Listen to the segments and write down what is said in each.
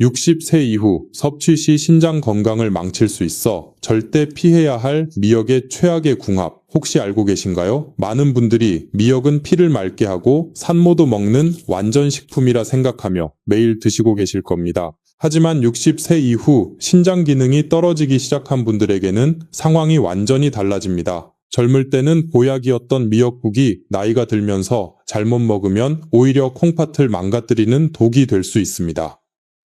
60세 이후 섭취 시 신장 건강을 망칠 수 있어 절대 피해야 할 미역의 최악의 궁합 혹시 알고 계신가요? 많은 분들이 미역은 피를 맑게 하고 산모도 먹는 완전 식품이라 생각하며 매일 드시고 계실 겁니다. 하지만 60세 이후 신장 기능이 떨어지기 시작한 분들에게는 상황이 완전히 달라집니다. 젊을 때는 보약이었던 미역국이 나이가 들면서 잘못 먹으면 오히려 콩팥을 망가뜨리는 독이 될 수 있습니다.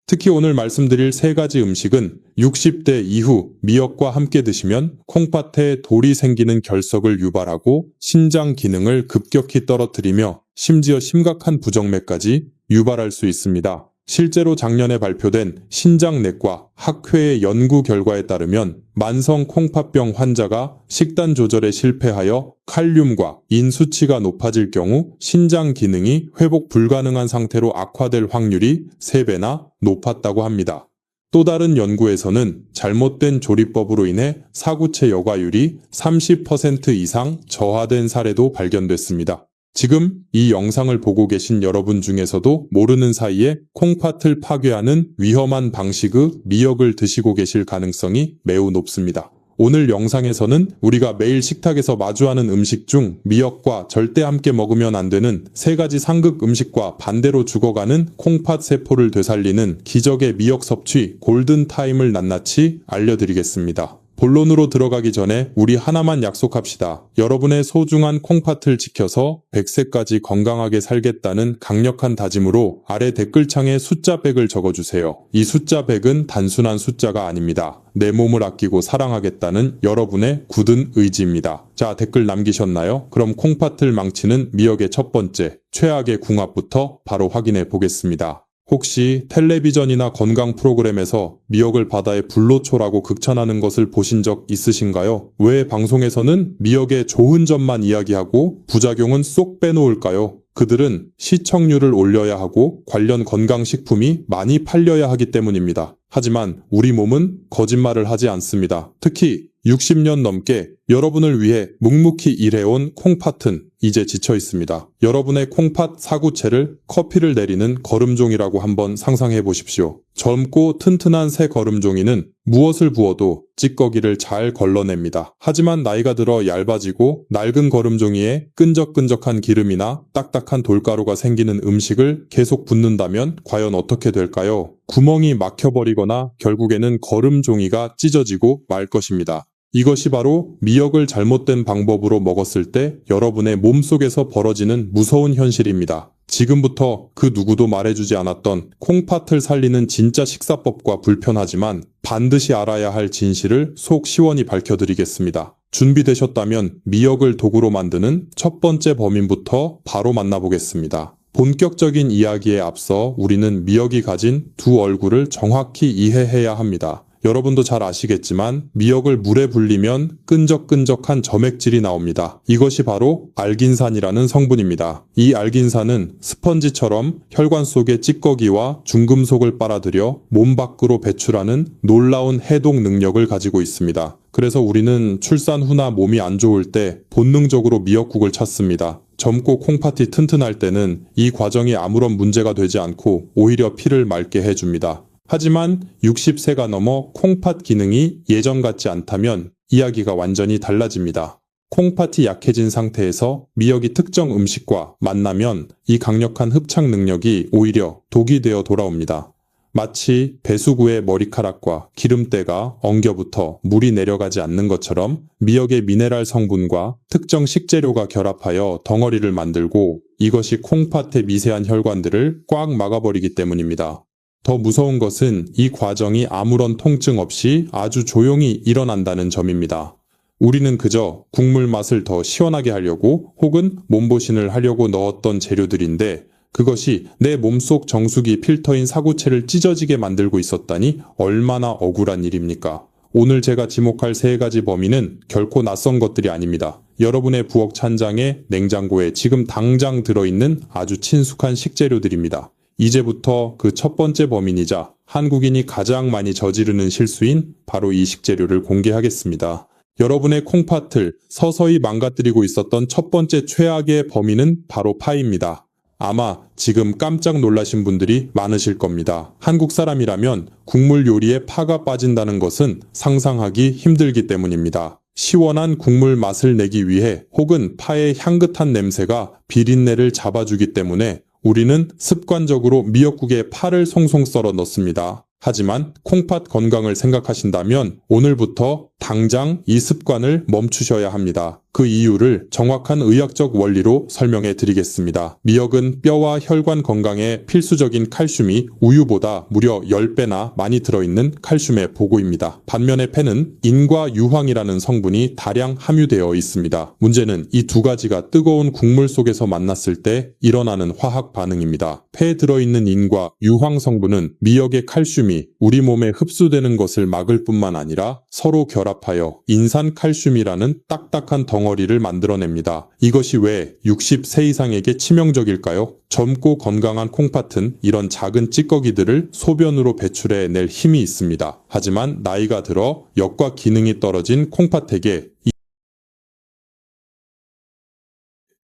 특히 오늘 말씀드릴 3가지 음식은 60대 이후 미역과 함께 드시면 콩팥에 돌이 생기는 결석을 유발하고 신장 기능을 급격히 떨어뜨리며 심지어 심각한 부정맥까지 유발할 수 있습니다. 실제로 작년에 발표된 신장내과 학회의 연구 결과에 따르면 만성 콩팥병 환자가 식단 조절에 실패하여 칼륨과 인 수치가 높아질 경우 신장 기능이 회복 불가능한 상태로 악화될 확률이 3배나 높았다고 합니다. 또 다른 연구에서는 잘못된 조리법으로 인해 사구체 여과율이 30% 이상 저하된 사례도 발견됐습니다. 지금 이 영상을 보고 계신 여러분 중에서도 모르는 사이에 콩팥을 파괴하는 위험한 방식의 미역을 드시고 계실 가능성이 매우 높습니다. 오늘 영상에서는 우리가 매일 식탁에서 마주하는 음식 중 미역과 절대 함께 먹으면 안 되는 3가지 상극 음식과 반대로 죽어가는 콩팥 세포를 되살리는 기적의 미역 섭취 골든타임을 낱낱이 알려드리겠습니다. 본론으로 들어가기 전에 우리 하나만 약속합시다. 여러분의 소중한 콩팥을 지켜서 100세까지 건강하게 살겠다는 강력한 다짐으로 아래 댓글창에 숫자 100을 적어주세요. 이 숫자 100은 단순한 숫자가 아닙니다. 내 몸을 아끼고 사랑하겠다는 여러분의 굳은 의지입니다. 자, 댓글 남기셨나요? 그럼 콩팥을 망치는 미역의 첫 번째, 최악의 궁합부터 바로 확인해 보겠습니다. 혹시 텔레비전이나 건강 프로그램에서 미역을 바다의 불로초라고 극찬하는 것을 보신 적 있으신가요? 왜 방송에서는 미역의 좋은 점만 이야기하고 부작용은 쏙 빼놓을까요? 그들은 시청률을 올려야 하고 관련 건강식품이 많이 팔려야 하기 때문입니다. 하지만 우리 몸은 거짓말을 하지 않습니다. 특히 60년 넘게 여러분을 위해 묵묵히 일해온 콩팥은 이제 지쳐 있습니다. 여러분의 콩팥 사구체를 커피를 내리는 거름종이라고 한번 상상해 보십시오. 젊고 튼튼한 새 거름종이는 무엇을 부어도 찌꺼기를 잘 걸러냅니다. 하지만 나이가 들어 얇아지고 낡은 거름종이에 끈적끈적한 기름이나 딱딱한 돌가루가 생기는 음식을 계속 붓는다면 과연 어떻게 될까요? 구멍이 막혀버리거나 결국에는 거름종이가 찢어지고 말 것입니다. 이것이 바로 미역을 잘못된 방법으로 먹었을 때 여러분의 몸속에서 벌어지는 무서운 현실입니다. 지금부터 그 누구도 말해주지 않았던 콩팥을 살리는 진짜 식사법과 불편하지만 반드시 알아야 할 진실을 속 시원히 밝혀드리겠습니다. 준비되셨다면 미역을 도구로 만드는 첫 번째 범인부터 바로 만나보겠습니다. 본격적인 이야기에 앞서 우리는 미역이 가진 두 얼굴을 정확히 이해해야 합니다. 여러분도 잘 아시겠지만 미역을 물에 불리면 끈적끈적한 점액질이 나옵니다. 이것이 바로 알긴산이라는 성분입니다. 이 알긴산은 스펀지처럼 혈관 속의 찌꺼기와 중금속을 빨아들여 몸 밖으로 배출하는 놀라운 해독 능력을 가지고 있습니다. 그래서 우리는 출산 후나 몸이 안 좋을 때 본능적으로 미역국을 찾습니다. 젊고 콩팥이 튼튼할 때는 이 과정이 아무런 문제가 되지 않고 오히려 피를 맑게 해줍니다. 하지만 60세가 넘어 콩팥 기능이 예전 같지 않다면 이야기가 완전히 달라집니다. 콩팥이 약해진 상태에서 미역이 특정 음식과 만나면 이 강력한 흡착 능력이 오히려 독이 되어 돌아옵니다. 마치 배수구의 머리카락과 기름때가 엉겨붙어 물이 내려가지 않는 것처럼 미역의 미네랄 성분과 특정 식재료가 결합하여 덩어리를 만들고 이것이 콩팥의 미세한 혈관들을 꽉 막아버리기 때문입니다. 더 무서운 것은 이 과정이 아무런 통증 없이 아주 조용히 일어난다는 점입니다. 우리는 그저 국물 맛을 더 시원하게 하려고 혹은 몸보신을 하려고 넣었던 재료들인데 그것이 내 몸속 정수기 필터인 사구체를 찢어지게 만들고 있었다니 얼마나 억울한 일입니까? 오늘 제가 지목할 3가지 범인은 결코 낯선 것들이 아닙니다. 여러분의 부엌 찬장에 냉장고에 지금 당장 들어있는 아주 친숙한 식재료들입니다. 이제부터 그 첫 번째 범인이자 한국인이 가장 많이 저지르는 실수인 바로 이 식재료를 공개하겠습니다. 여러분의 콩팥을 서서히 망가뜨리고 있었던 첫 번째 최악의 범인은 바로 파입니다. 아마 지금 깜짝 놀라신 분들이 많으실 겁니다. 한국 사람이라면 국물 요리에 파가 빠진다는 것은 상상하기 힘들기 때문입니다. 시원한 국물 맛을 내기 위해 혹은 파의 향긋한 냄새가 비린내를 잡아주기 때문에 우리는 습관적으로 미역국에 파를 송송 썰어 넣습니다. 하지만 콩팥 건강을 생각하신다면 오늘부터 당장 이 습관을 멈추셔야 합니다. 그 이유를 정확한 의학적 원리로 설명해 드리겠습니다. 미역은 뼈와 혈관 건강에 필수적인 칼슘이 우유보다 무려 10배나 많이 들어있는 칼슘의 보고입니다. 반면에 폐는 인과 유황이라는 성분이 다량 함유되어 있습니다. 문제는 이 두 가지가 뜨거운 국물 속에서 만났을 때 일어나는 화학 반응입니다. 폐에 들어있는 인과 유황 성분은 미역의 칼슘이 우리 몸에 흡수되는 것을 막을 뿐만 아니라 서로 결합하여 인산칼슘이라는 딱딱한 덩어리를 만들어냅니다. 이것이 왜 60세 이상에게 치명적일까요? 젊고 건강한 콩팥은 이런 작은 찌꺼기들을 소변으로 배출해낼 힘이 있습니다. 하지만 나이가 들어 역과 기능이 떨어진 콩팥에게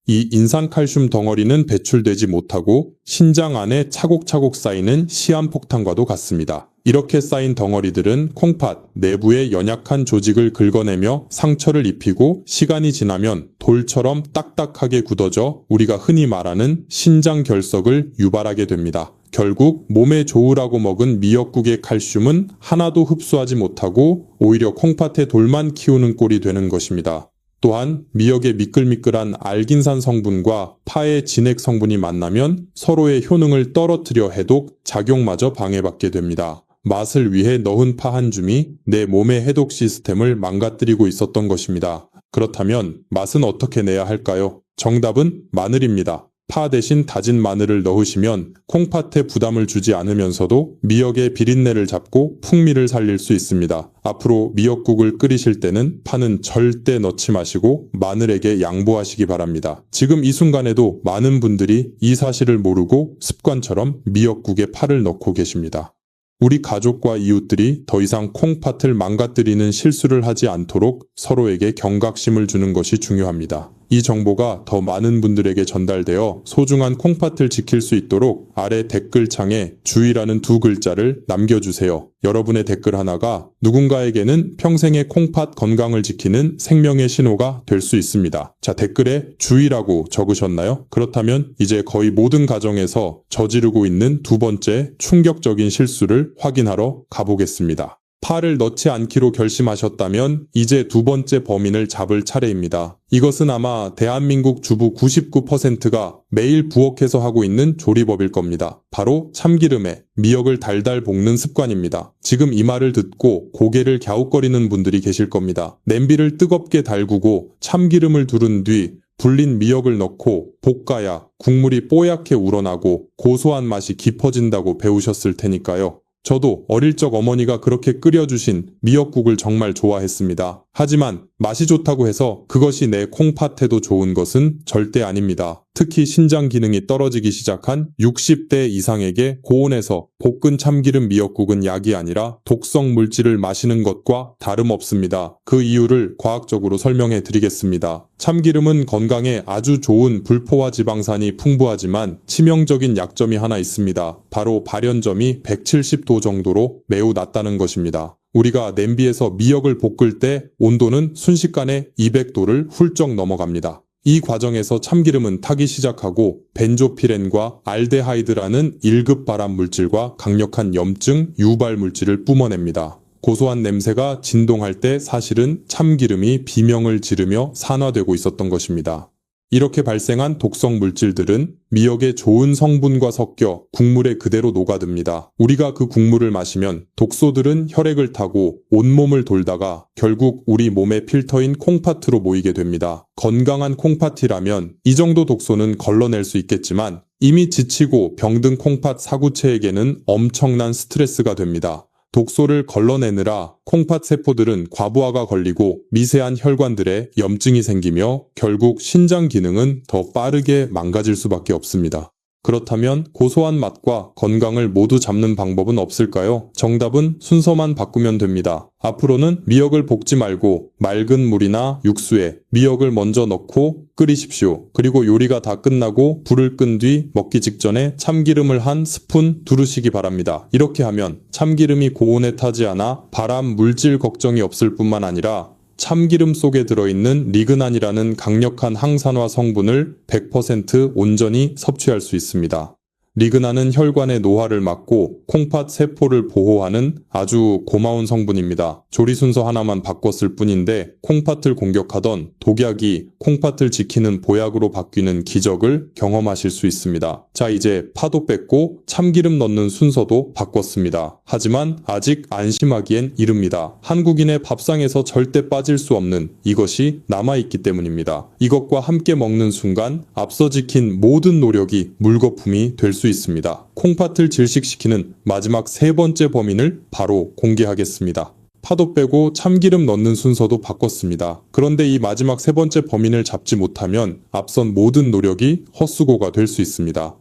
이 인산칼슘 덩어리는 배출되지 못하고 신장 안에 차곡차곡 쌓이는 시한폭탄과도 같습니다. 이렇게 쌓인 덩어리들은 콩팥 내부의 연약한 조직을 긁어내며 상처를 입히고 시간이 지나면 돌처럼 딱딱하게 굳어져 우리가 흔히 말하는 신장결석을 유발하게 됩니다. 결국 몸에 좋으라고 먹은 미역국의 칼슘은 하나도 흡수하지 못하고 오히려 콩팥에 돌만 키우는 꼴이 되는 것입니다. 또한 미역의 미끌미끌한 알긴산 성분과 파의 진액 성분이 만나면 서로의 효능을 떨어뜨려 해독 작용마저 방해받게 됩니다. 맛을 위해 넣은 파 한 줌이 내 몸의 해독 시스템을 망가뜨리고 있었던 것입니다. 그렇다면 맛은 어떻게 내야 할까요? 정답은 마늘입니다. 파 대신 다진 마늘을 넣으시면 콩팥에 부담을 주지 않으면서도 미역의 비린내를 잡고 풍미를 살릴 수 있습니다. 앞으로 미역국을 끓이실 때는 파는 절대 넣지 마시고 마늘에게 양보하시기 바랍니다. 지금 이 순간에도 많은 분들이 이 사실을 모르고 습관처럼 미역국에 파를 넣고 계십니다. 우리 가족과 이웃들이 더 이상 콩팥을 망가뜨리는 실수를 하지 않도록 서로에게 경각심을 주는 것이 중요합니다. 이 정보가 더 많은 분들에게 전달되어 소중한 콩팥을 지킬 수 있도록 아래 댓글창에 주의라는 2글자를 남겨주세요. 여러분의 댓글 하나가 누군가에게는 평생의 콩팥 건강을 지키는 생명의 신호가 될 수 있습니다. 자, 댓글에 주의라고 적으셨나요? 그렇다면 이제 거의 모든 가정에서 저지르고 있는 두 번째 충격적인 실수를 확인하러 가보겠습니다. 파를 넣지 않기로 결심하셨다면 이제 두 번째 범인을 잡을 차례입니다. 이것은 아마 대한민국 주부 99%가 매일 부엌에서 하고 있는 조리법일 겁니다. 바로 참기름에 미역을 달달 볶는 습관입니다. 지금 이 말을 듣고 고개를 갸웃거리는 분들이 계실 겁니다. 냄비를 뜨겁게 달구고 참기름을 두른 뒤 불린 미역을 넣고 볶아야 국물이 뽀얗게 우러나고 고소한 맛이 깊어진다고 배우셨을 테니까요. 저도 어릴 적 어머니가 그렇게 끓여주신 미역국을 정말 좋아했습니다. 하지만 맛이 좋다고 해서 그것이 내 콩팥에도 좋은 것은 절대 아닙니다. 특히 신장 기능이 떨어지기 시작한 60대 이상에게 고온에서 볶은 참기름 미역국은 약이 아니라 독성 물질을 마시는 것과 다름없습니다. 그 이유를 과학적으로 설명해 드리겠습니다. 참기름은 건강에 아주 좋은 불포화 지방산이 풍부하지만 치명적인 약점이 하나 있습니다. 바로 발연점이 170도 정도로 매우 낮다는 것입니다. 우리가 냄비에서 미역을 볶을 때 온도는 순식간에 200도를 훌쩍 넘어갑니다. 이 과정에서 참기름은 타기 시작하고 벤조피렌과 알데하이드라는 1급 발암 물질과 강력한 염증, 유발 물질을 뿜어냅니다. 고소한 냄새가 진동할 때 사실은 참기름이 비명을 지르며 산화되고 있었던 것입니다. 이렇게 발생한 독성 물질들은 미역의 좋은 성분과 섞여 국물에 그대로 녹아듭니다. 우리가 그 국물을 마시면 독소들은 혈액을 타고 온몸을 돌다가 결국 우리 몸의 필터인 콩팥으로 모이게 됩니다. 건강한 콩팥이라면 이 정도 독소는 걸러낼 수 있겠지만 이미 지치고 병든 콩팥 사구체에게는 엄청난 스트레스가 됩니다. 독소를 걸러내느라 콩팥 세포들은 과부하가 걸리고 미세한 혈관들에 염증이 생기며 결국 신장 기능은 더 빠르게 망가질 수밖에 없습니다. 그렇다면 고소한 맛과 건강을 모두 잡는 방법은 없을까요? 정답은 순서만 바꾸면 됩니다. 앞으로는 미역을 볶지 말고 맑은 물이나 육수에 미역을 먼저 넣고 끓이십시오. 그리고 요리가 다 끝나고 불을 끈 뒤 먹기 직전에 참기름을 한 스푼 두르시기 바랍니다. 이렇게 하면 참기름이 고온에 타지 않아 발암 물질 걱정이 없을 뿐만 아니라 참기름 속에 들어있는 리그난이라는 강력한 항산화 성분을 100% 온전히 섭취할 수 있습니다. 리그난은 혈관의 노화를 막고 콩팥 세포를 보호하는 아주 고마운 성분입니다. 조리 순서 하나만 바꿨을 뿐인데 콩팥을 공격하던 독약이 콩팥을 지키는 보약으로 바뀌는 기적을 경험하실 수 있습니다. 자, 이제 파도 뺐고 참기름 넣는 순서도 바꿨습니다. 하지만 아직 안심하기엔 이릅니다. 한국인의 밥상에서 절대 빠질 수 없는 이것이 남아있기 때문입니다. 이것과 함께 먹는 순간 앞서 지킨 모든 노력이 물거품이 될 수 있습니다. 콩팥을 질식시키는 마지막 세 번째 범인을 바로 공개하겠습니다. 파도 빼고 참기름 넣는 순서도 바꿨습니다. 그런데 이 마지막 세 번째 범인을 잡지 못하면 앞선 모든 노력이 헛수고가 될 수 있습니다.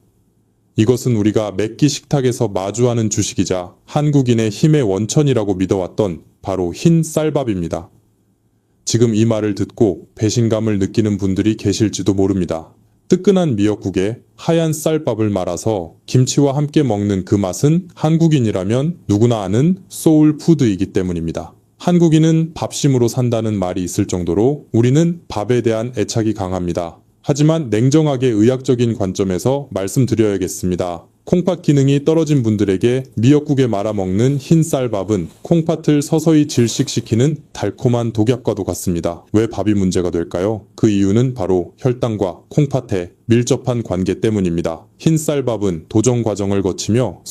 이것은 우리가 매끼 식탁에서 마주하는 주식이자 한국인의 힘의 원천이라고 믿어왔던 바로 흰 쌀밥입니다. 지금 이 말을 듣고 배신감을 느끼는 분들이 계실지도 모릅니다. 뜨끈한 미역국에 하얀 쌀밥을 말아서 김치와 함께 먹는 그 맛은 한국인이라면 누구나 아는 소울푸드이기 때문입니다. 한국인은 밥심으로 산다는 말이 있을 정도로 우리는 밥에 대한 애착이 강합니다. 하지만 냉정하게 의학적인 관점에서 말씀드려야겠습니다. 콩팥 기능이 떨어진 분들에게 미역국에 말아먹는 흰 쌀밥은 콩팥을 서서히 질식시키는 달콤한 독약과도 같습니다. 왜 밥이 문제가 될까요? 그 이유는 바로 혈당과 콩팥의 밀접한 관계 때문입니다. 흰 쌀밥은 도정 과정을 거치며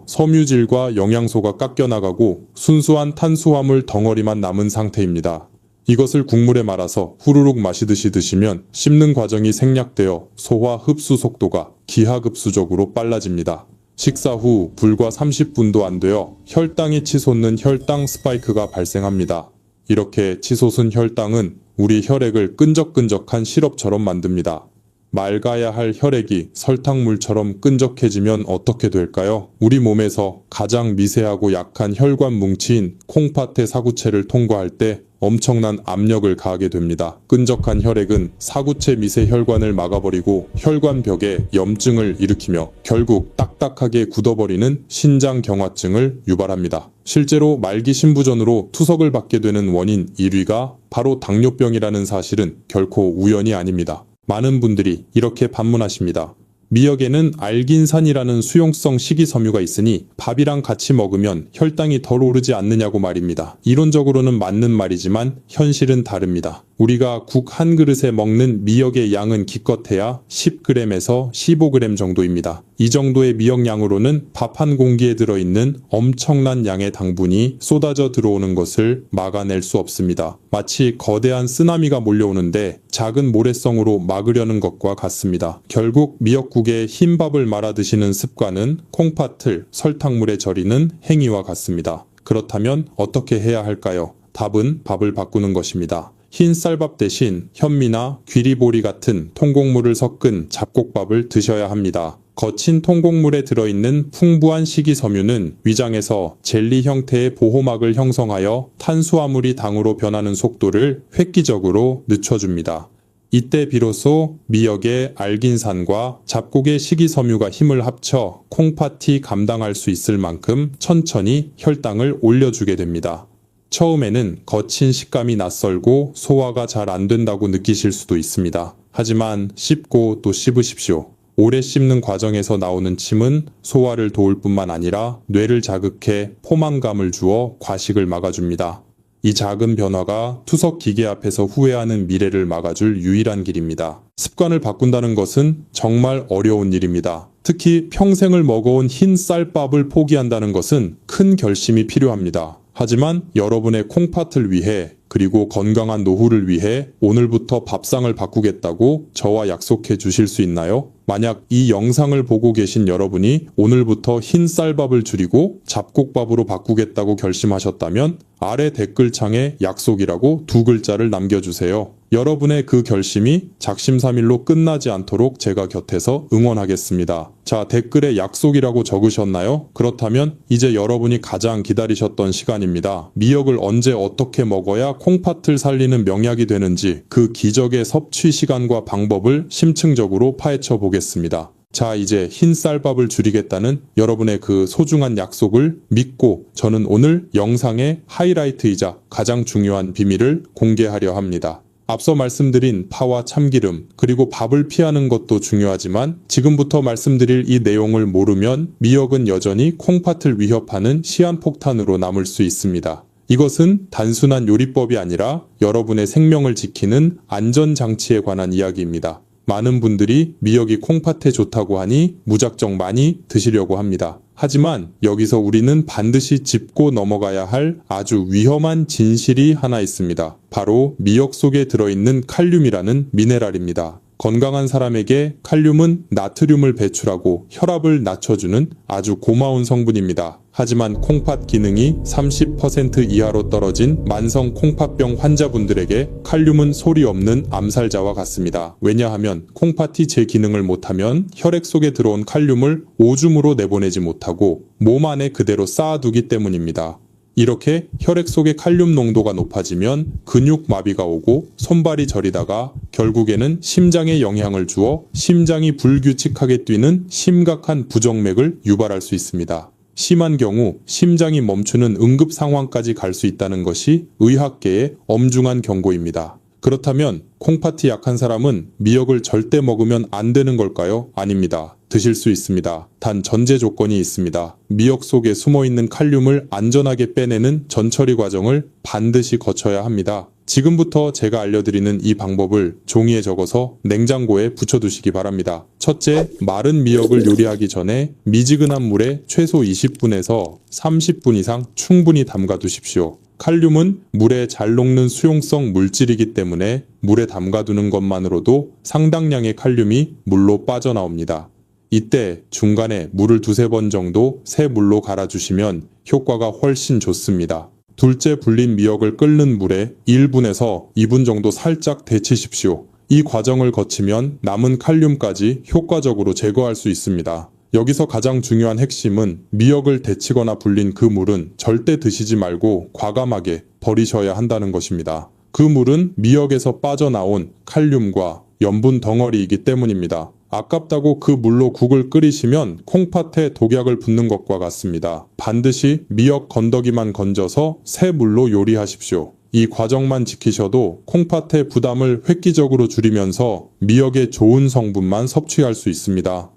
섬유질과 영양소가 깎여나가고 순수한 탄수화물 덩어리만 남은 상태입니다. 이것을 국물에 말아서 후루룩 마시듯이 드시면 씹는 과정이 생략되어 소화 흡수 속도가 기하급수적으로 빨라집니다. 식사 후 불과 30분도 안 되어 혈당이 치솟는 혈당 스파이크가 발생합니다. 이렇게 치솟은 혈당은 우리 혈액을 끈적끈적한 시럽처럼 만듭니다. 맑아야 할 혈액이 설탕물처럼 끈적해지면 어떻게 될까요? 우리 몸에서 가장 미세하고 약한 혈관 뭉치인 콩팥의 사구체를 통과할 때 엄청난 압력을 가하게 됩니다. 끈적한 혈액은 사구체 미세 혈관을 막아버리고 혈관벽에 염증을 일으키며 결국 딱딱하게 굳어버리는 신장경화증을 유발합니다. 실제로 말기 신부전으로 투석을 받게 되는 원인 1위가 바로 당뇨병이라는 사실은 결코 우연이 아닙니다. 많은 분들이 이렇게 반문하십니다. 미역에는 알긴산이라는 수용성 식이섬유가 있으니 밥이랑 같이 먹으면 혈당이 덜 오르지 않느냐고 말입니다. 이론적으로는 맞는 말이지만 현실은 다릅니다. 우리가 국 한 그릇에 먹는 미역의 양은 기껏해야 10g에서 15g 정도입니다. 이 정도의 미역량으로는 밥 한 공기에 들어있는 엄청난 양의 당분이 쏟아져 들어오는 것을 막아낼 수 없습니다. 마치 거대한 쓰나미가 몰려오는데 작은 모래성으로 막으려는 것과 같습니다. 결국 미역국에 흰밥을 말아 드시는 습관은 콩팥을 설탕물에 절이는 행위와 같습니다. 그렇다면 어떻게 해야 할까요? 답은 밥을 바꾸는 것입니다. 흰 쌀밥 대신 현미나 귀리보리 같은 통곡물을 섞은 잡곡밥을 드셔야 합니다. 거친 통곡물에 들어있는 풍부한 식이섬유는 위장에서 젤리 형태의 보호막을 형성하여 탄수화물이 당으로 변하는 속도를 획기적으로 늦춰줍니다. 이때 비로소 미역의 알긴산과 잡곡의 식이섬유가 힘을 합쳐 콩팥이 감당할 수 있을 만큼 천천히 혈당을 올려주게 됩니다. 처음에는 거친 식감이 낯설고 소화가 잘 안 된다고 느끼실 수도 있습니다. 하지만 씹고 또 씹으십시오. 오래 씹는 과정에서 나오는 침은 소화를 도울 뿐만 아니라 뇌를 자극해 포만감을 주어 과식을 막아줍니다. 이 작은 변화가 투석 기계 앞에서 후회하는 미래를 막아줄 유일한 길입니다. 습관을 바꾼다는 것은 정말 어려운 일입니다. 특히 평생을 먹어온 흰 쌀밥을 포기한다는 것은 큰 결심이 필요합니다. 하지만 여러분의 콩팥을 위해 그리고 건강한 노후를 위해 오늘부터 밥상을 바꾸겠다고 저와 약속해 주실 수 있나요? 만약 이 영상을 보고 계신 여러분이 오늘부터 흰 쌀밥을 줄이고 잡곡밥으로 바꾸겠다고 결심하셨다면 아래 댓글창에 약속이라고 2글자를 남겨주세요. 여러분의 그 결심이 작심삼일로 끝나지 않도록 제가 곁에서 응원하겠습니다. 자, 댓글에 약속이라고 적으셨나요? 그렇다면 이제 여러분이 가장 기다리셨던 시간입니다. 미역을 언제 어떻게 먹어야 콩팥을 살리는 명약이 되는지 그 기적의 섭취 시간과 방법을 심층적으로 파헤쳐 보겠습니다. 자, 이제 흰 쌀밥을 줄이겠다는 여러분의 그 소중한 약속을 믿고 저는 오늘 영상의 하이라이트이자 가장 중요한 비밀을 공개하려 합니다. 앞서 말씀드린 파와 참기름 그리고 밥을 피하는 것도 중요하지만 지금부터 말씀드릴 이 내용을 모르면 미역은 여전히 콩팥을 위협하는 시한폭탄으로 남을 수 있습니다. 이것은 단순한 요리법이 아니라 여러분의 생명을 지키는 안전장치에 관한 이야기입니다. 많은 분들이 미역이 콩팥에 좋다고 하니 무작정 많이 드시려고 합니다. 하지만 여기서 우리는 반드시 짚고 넘어가야 할 아주 위험한 진실이 하나 있습니다. 바로 미역 속에 들어있는 칼륨이라는 미네랄입니다. 건강한 사람에게 칼륨은 나트륨을 배출하고 혈압을 낮춰주는 아주 고마운 성분입니다. 하지만 콩팥 기능이 30% 이하로 떨어진 만성 콩팥병 환자분들에게 칼륨은 소리 없는 암살자와 같습니다. 왜냐하면 콩팥이 제 기능을 못하면 혈액 속에 들어온 칼륨을 오줌으로 내보내지 못하고 몸 안에 그대로 쌓아두기 때문입니다. 이렇게 혈액 속의 칼륨 농도가 높아지면 근육 마비가 오고 손발이 저리다가 결국에는 심장에 영향을 주어 심장이 불규칙하게 뛰는 심각한 부정맥을 유발할 수 있습니다. 심한 경우 심장이 멈추는 응급 상황까지 갈 수 있다는 것이 의학계의 엄중한 경고입니다. 그렇다면 콩팥이 약한 사람은 미역을 절대 먹으면 안 되는 걸까요? 아닙니다. 드실 수 있습니다. 단 전제 조건이 있습니다. 미역 속에 숨어있는 칼륨을 안전하게 빼내는 전처리 과정을 반드시 거쳐야 합니다. 지금부터 제가 알려드리는 이 방법을 종이에 적어서 냉장고에 붙여두시기 바랍니다. 첫째, 마른 미역을 요리하기 전에 미지근한 물에 최소 20분에서 30분 이상 충분히 담가 두십시오. 칼륨은 물에 잘 녹는 수용성 물질이기 때문에 물에 담가두는 것만으로도 상당량의 칼륨이 물로 빠져나옵니다. 이때 중간에 물을 두세 번 정도 새 물로 갈아주시면 효과가 훨씬 좋습니다. 둘째, 불린 미역을 끓는 물에 1분에서 2분 정도 살짝 데치십시오. 이 과정을 거치면 남은 칼륨까지 효과적으로 제거할 수 있습니다. 여기서 가장 중요한 핵심은 미역을 데치거나 불린 그 물은 절대 드시지 말고 과감하게 버리셔야 한다는 것입니다. 그 물은 미역에서 빠져나온 칼륨과 염분 덩어리이기 때문입니다. 아깝다고 그 물로 국을 끓이시면 콩팥에 독약을 붓는 것과 같습니다. 반드시 미역 건더기만 건져서 새 물로 요리하십시오. 이 과정만 지키셔도 콩팥의 부담을 획기적으로 줄이면서 미역의 좋은 성분만 섭취할 수 있습니다.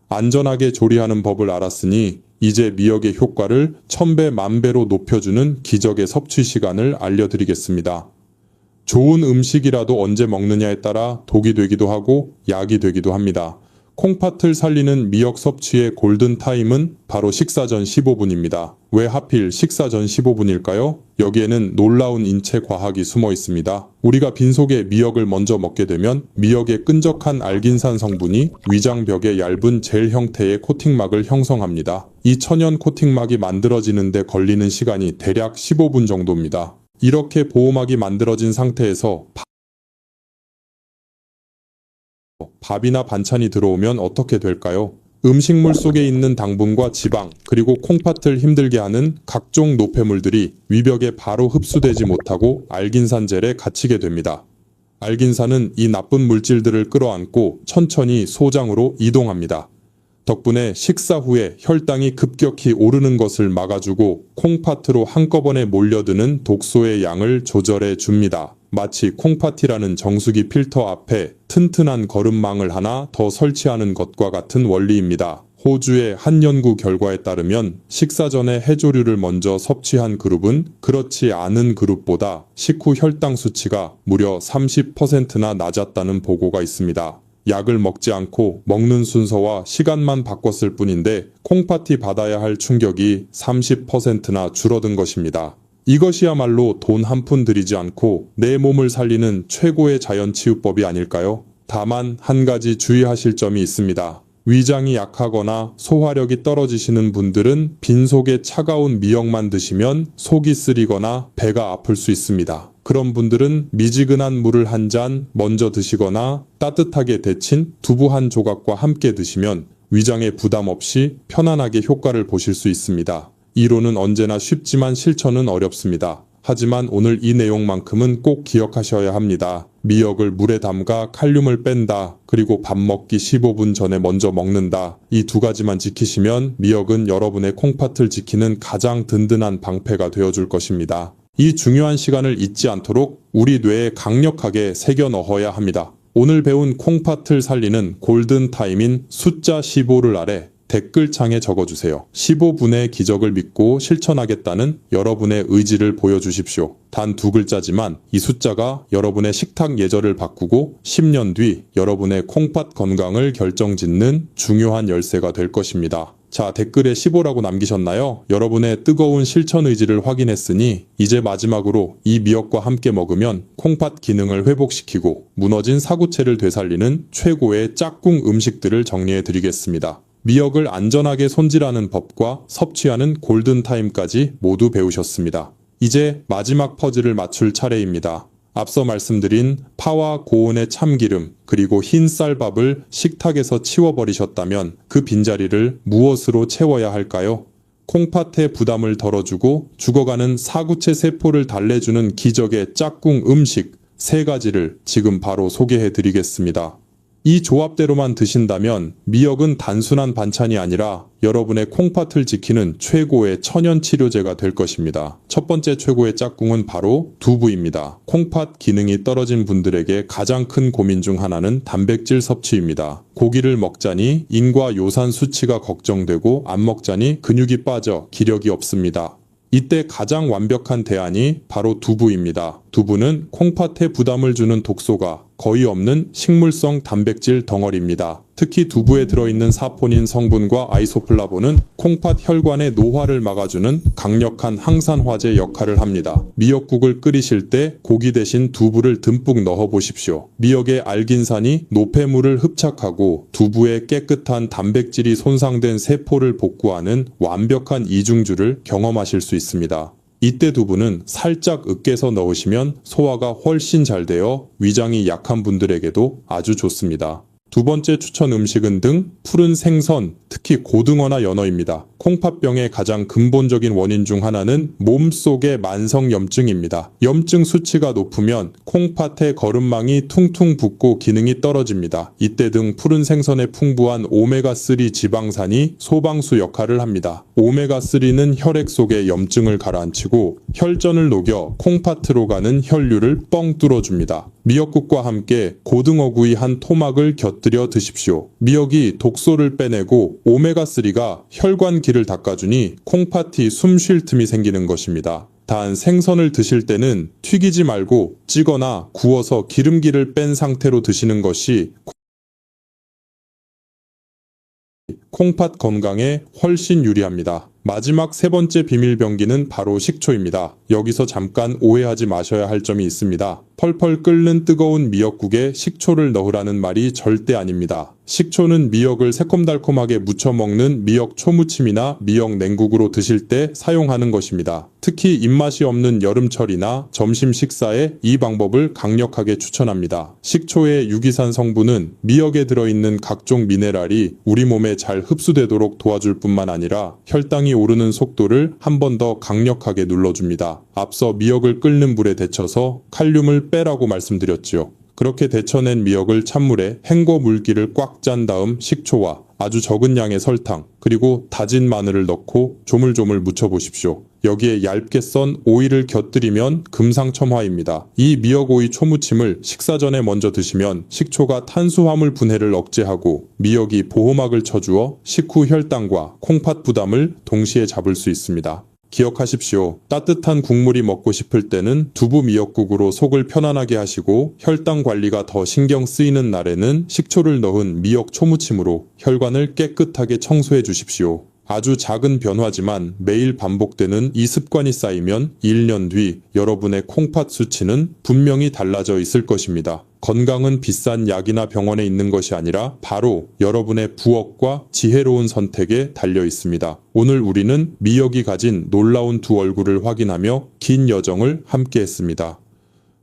안전하게 조리하는 법을 알았으니 이제 미역의 효과를 1000배, 10,000배로 높여주는 기적의 섭취 시간을 알려드리겠습니다. 좋은 음식이라도 언제 먹느냐에 따라 독이 되기도 하고 약이 되기도 합니다. 콩팥을 살리는 미역 섭취의 골든타임은 바로 식사 전 15분입니다. 왜 하필 식사 전 15분일까요? 여기에는 놀라운 인체 과학이 숨어 있습니다. 우리가 빈속에 미역을 먼저 먹게 되면 미역의 끈적한 알긴산 성분이 위장벽의 얇은 젤 형태의 코팅막을 형성합니다. 이 천연 코팅막이 만들어지는 데 걸리는 시간이 대략 15분 정도입니다. 이렇게 보호막이 만들어진 상태에서 밥이나 반찬이 들어오면 어떻게 될까요? 음식물 속에 있는 당분과 지방, 그리고 콩팥을 힘들게 하는 각종 노폐물들이 위벽에 바로 흡수되지 못하고 알긴산 젤에 갇히게 됩니다. 알긴산은 이 나쁜 물질들을 끌어안고 천천히 소장으로 이동합니다. 덕분에 식사 후에 혈당이 급격히 오르는 것을 막아주고 콩팥으로 한꺼번에 몰려드는 독소의 양을 조절해 줍니다. 마치 콩팥이라는 정수기 필터 앞에 튼튼한 거름망을 하나 더 설치하는 것과 같은 원리입니다. 호주의 한 연구 결과에 따르면 식사 전에 해조류를 먼저 섭취한 그룹은 그렇지 않은 그룹보다 식후 혈당 수치가 무려 30%나 낮았다는 보고가 있습니다. 약을 먹지 않고 먹는 순서와 시간만 바꿨을 뿐인데 콩팥이 받아야 할 충격이 30%나 줄어든 것입니다. 이것이야말로 돈 한 푼 들이지 않고 내 몸을 살리는 최고의 자연치유법이 아닐까요? 다만 한 가지 주의하실 점이 있습니다. 위장이 약하거나 소화력이 떨어지시는 분들은 빈속에 차가운 미역만 드시면 속이 쓰리거나 배가 아플 수 있습니다. 그런 분들은 미지근한 물을 한 잔 먼저 드시거나 따뜻하게 데친 두부 한 조각과 함께 드시면 위장에 부담 없이 편안하게 효과를 보실 수 있습니다. 이론은 언제나 쉽지만 실천은 어렵습니다. 하지만 오늘 이 내용만큼은 꼭 기억하셔야 합니다. 미역을 물에 담가 칼륨을 뺀다. 그리고 밥 먹기 15분 전에 먼저 먹는다. 이 두 가지만 지키시면 미역은 여러분의 콩팥을 지키는 가장 든든한 방패가 되어줄 것입니다. 이 중요한 시간을 잊지 않도록 우리 뇌에 강력하게 새겨 넣어야 합니다. 오늘 배운 콩팥을 살리는 골든타임인 숫자 15를 아래 댓글창에 적어주세요. 15분의 기적을 믿고 실천하겠다는 여러분의 의지를 보여주십시오. 단 두 글자지만 이 숫자가 여러분의 식탁 예절을 바꾸고 10년 뒤 여러분의 콩팥 건강을 결정짓는 중요한 열쇠가 될 것입니다. 자, 댓글에 15라고 남기셨나요? 여러분의 뜨거운 실천 의지를 확인했으니 이제 마지막으로 이 미역과 함께 먹으면 콩팥 기능을 회복시키고 무너진 사구체를 되살리는 최고의 짝꿍 음식들을 정리해 드리겠습니다. 미역을 안전하게 손질하는 법과 섭취하는 골든타임까지 모두 배우셨습니다. 이제 마지막 퍼즐을 맞출 차례입니다. 앞서 말씀드린 파와 고온의 참기름 그리고 흰 쌀밥을 식탁에서 치워버리셨다면 그 빈자리를 무엇으로 채워야 할까요? 콩팥의 부담을 덜어주고 죽어가는 사구체 세포를 달래주는 기적의 짝꿍 음식 3가지를 지금 바로 소개해 드리겠습니다. 이 조합대로만 드신다면 미역은 단순한 반찬이 아니라 여러분의 콩팥을 지키는 최고의 천연 치료제가 될 것입니다. 첫 번째 최고의 짝꿍은 바로 두부입니다. 콩팥 기능이 떨어진 분들에게 가장 큰 고민 중 하나는 단백질 섭취입니다. 고기를 먹자니 인과 요산 수치가 걱정되고 안 먹자니 근육이 빠져 기력이 없습니다. 이때 가장 완벽한 대안이 바로 두부입니다. 두부는 콩팥에 부담을 주는 독소가 거의 없는 식물성 단백질 덩어리입니다. 특히 두부에 들어있는 사포닌 성분과 아이소플라본은 콩팥 혈관의 노화를 막아주는 강력한 항산화제 역할을 합니다. 미역국을 끓이실 때 고기 대신 두부를 듬뿍 넣어 보십시오. 미역의 알긴산이 노폐물을 흡착하고 두부의 깨끗한 단백질이 손상된 세포를 복구하는 완벽한 이중주를 경험하실 수 있습니다. 이때 두부는 살짝 으깨서 넣으시면 소화가 훨씬 잘 되어 위장이 약한 분들에게도 아주 좋습니다. 두 번째 추천 음식은 등, 푸른 생선, 특히 고등어나 연어입니다. 콩팥병의 가장 근본적인 원인 중 하나는 몸속의 만성염증입니다. 염증 수치가 높으면 콩팥의 거름망이 퉁퉁 붓고 기능이 떨어집니다. 이때 등 푸른 생선에 풍부한 오메가3 지방산이 소방수 역할을 합니다. 오메가3는 혈액 속의 염증을 가라앉히고 혈전을 녹여 콩팥으로 가는 혈류를 뻥 뚫어줍니다. 미역국과 함께 고등어구이 한 토막을 곁들여 드십시오. 미역이 독소를 빼내고 오메가3가 혈관기를 닦아주니 콩팥이 숨 쉴 틈이 생기는 것입니다. 단 생선을 드실 때는 튀기지 말고 찌거나 구워서 기름기를 뺀 상태로 드시는 것이 콩팥 건강에 훨씬 유리합니다. 마지막 세 번째 비밀병기는 바로 식초입니다. 여기서 잠깐 오해하지 마셔야 할 점이 있습니다. 펄펄 끓는 뜨거운 미역국에 식초를 넣으라는 말이 절대 아닙니다. 식초는 미역을 새콤달콤하게 무쳐 먹는 미역 초무침이나 미역 냉국으로 드실 때 사용하는 것입니다. 특히 입맛이 없는 여름철이나 점심 식사에 이 방법을 강력하게 추천합니다. 식초의 유기산 성분은 미역에 들어있는 각종 미네랄이 우리 몸에 잘 흡수되도록 도와줄 뿐만 아니라 혈당이 오르는 속도를 한 번 더 강력하게 눌러줍니다. 앞서 미역을 끓는 물에 데쳐서 칼륨을 빼라고 말씀드렸지요. 그렇게 데쳐낸 미역을 찬물에 헹궈 물기를 꽉 짠 다음 식초와 아주 적은 양의 설탕 그리고 다진 마늘을 넣고 조물조물 무쳐보십시오. 여기에 얇게 썬 오이를 곁들이면 금상첨화입니다. 이 미역오이 초무침을 식사 전에 먼저 드시면 식초가 탄수화물 분해를 억제하고 미역이 보호막을 쳐주어 식후 혈당과 콩팥 부담을 동시에 잡을 수 있습니다. 기억하십시오. 따뜻한 국물이 먹고 싶을 때는 두부 미역국으로 속을 편안하게 하시고 혈당 관리가 더 신경 쓰이는 날에는 식초를 넣은 미역 초무침으로 혈관을 깨끗하게 청소해 주십시오. 아주 작은 변화지만 매일 반복되는 이 습관이 쌓이면 1년 뒤 여러분의 콩팥 수치는 분명히 달라져 있을 것입니다. 건강은 비싼 약이나 병원에 있는 것이 아니라 바로 여러분의 부엌과 지혜로운 선택에 달려 있습니다. 오늘 우리는 미역이 가진 놀라운 두 얼굴을 확인하며 긴 여정을 함께 했습니다.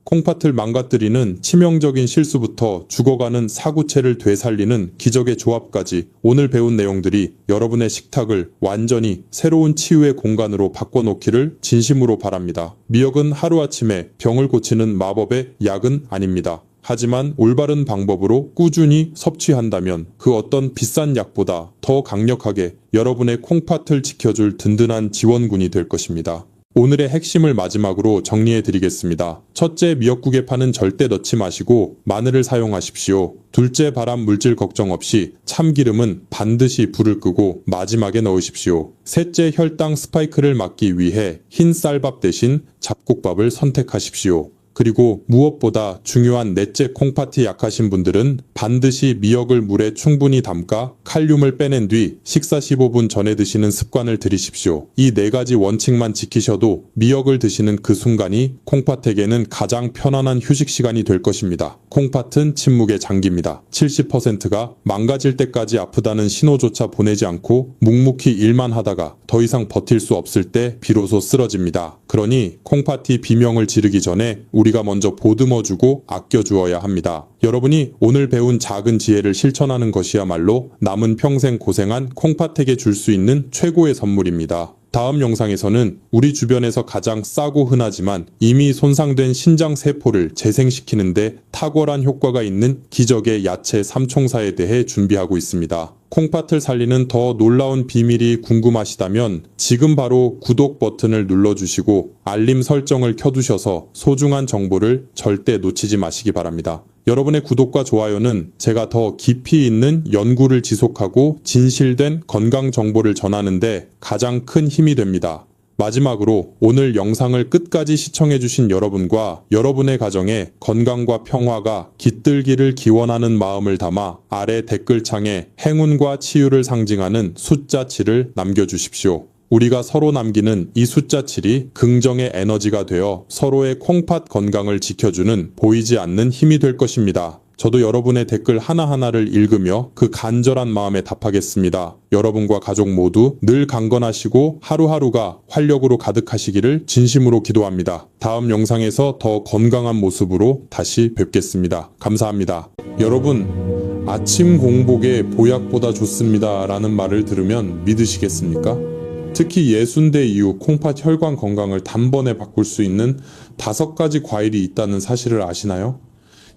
콩팥을 망가뜨리는 치명적인 실수부터 죽어가는 사구체를 되살리는 기적의 조합까지 오늘 배운 내용들이 여러분의 식탁을 완전히 새로운 치유의 공간으로 바꿔놓기를 진심으로 바랍니다. 미역은 하루아침에 병을 고치는 마법의 약은 아닙니다. 하지만 올바른 방법으로 꾸준히 섭취한다면 그 어떤 비싼 약보다 더 강력하게 여러분의 콩팥을 지켜줄 든든한 지원군이 될 것입니다. 오늘의 핵심을 마지막으로 정리해 드리겠습니다. 첫째, 미역국에 파는 절대 넣지 마시고 마늘을 사용하십시오. 둘째, 발암 물질 걱정 없이 참기름은 반드시 불을 끄고 마지막에 넣으십시오. 셋째, 혈당 스파이크를 막기 위해 흰 쌀밥 대신 잡곡밥을 선택하십시오. 그리고 무엇보다 중요한 넷째, 콩팥이 약하신 분들은 반드시 미역을 물에 충분히 담가 칼륨을 빼낸 뒤 식사 15분 전에 드시는 습관을 들이십시오. 이 네 가지 원칙만 지키셔도 미역을 드시는 그 순간이 콩팥에게는 가장 편안한 휴식 시간이 될 것입니다. 콩팥은 침묵의 장기입니다. 70%가 망가질 때까지 아프다는 신호조차 보내지 않고 묵묵히 일만 하다가 더 이상 버틸 수 없을 때 비로소 쓰러집니다. 그러니 콩팥이 비명을 지르기 전에 우리가 먼저 보듬어주고 아껴주어야 합니다. 여러분이 오늘 배운 작은 지혜를 실천하는 것이야말로 남은 평생 고생한 콩팥에게 줄 수 있는 최고의 선물입니다. 다음 영상에서는 우리 주변에서 가장 싸고 흔하지만 이미 손상된 신장 세포를 재생시키는데 탁월한 효과가 있는 기적의 야채 삼총사에 대해 준비하고 있습니다. 콩팥을 살리는 더 놀라운 비밀이 궁금하시다면 지금 바로 구독 버튼을 눌러주시고 알림 설정을 켜두셔서 소중한 정보를 절대 놓치지 마시기 바랍니다. 여러분의 구독과 좋아요는 제가 더 깊이 있는 연구를 지속하고 진실된 건강 정보를 전하는데 가장 큰 힘이 됩니다. 마지막으로 오늘 영상을 끝까지 시청해주신 여러분과 여러분의 가정에 건강과 평화가 깃들기를 기원하는 마음을 담아 아래 댓글창에 행운과 치유를 상징하는 숫자 7을 남겨주십시오. 우리가 서로 남기는 이 숫자 7이 긍정의 에너지가 되어 서로의 콩팥 건강을 지켜주는 보이지 않는 힘이 될 것입니다. 저도 여러분의 댓글 하나하나를 읽으며 그 간절한 마음에 답하겠습니다. 여러분과 가족 모두 늘 강건하시고 하루하루가 활력으로 가득하시기를 진심으로 기도합니다. 다음 영상에서 더 건강한 모습으로 다시 뵙겠습니다. 감사합니다. 여러분, 아침 공복에 보약보다 좋습니다 라는 말을 들으면 믿으시겠습니까? 특히 60대 이후 콩팥 혈관 건강을 단번에 바꿀 수 있는 5가지 과일이 있다는 사실을 아시나요?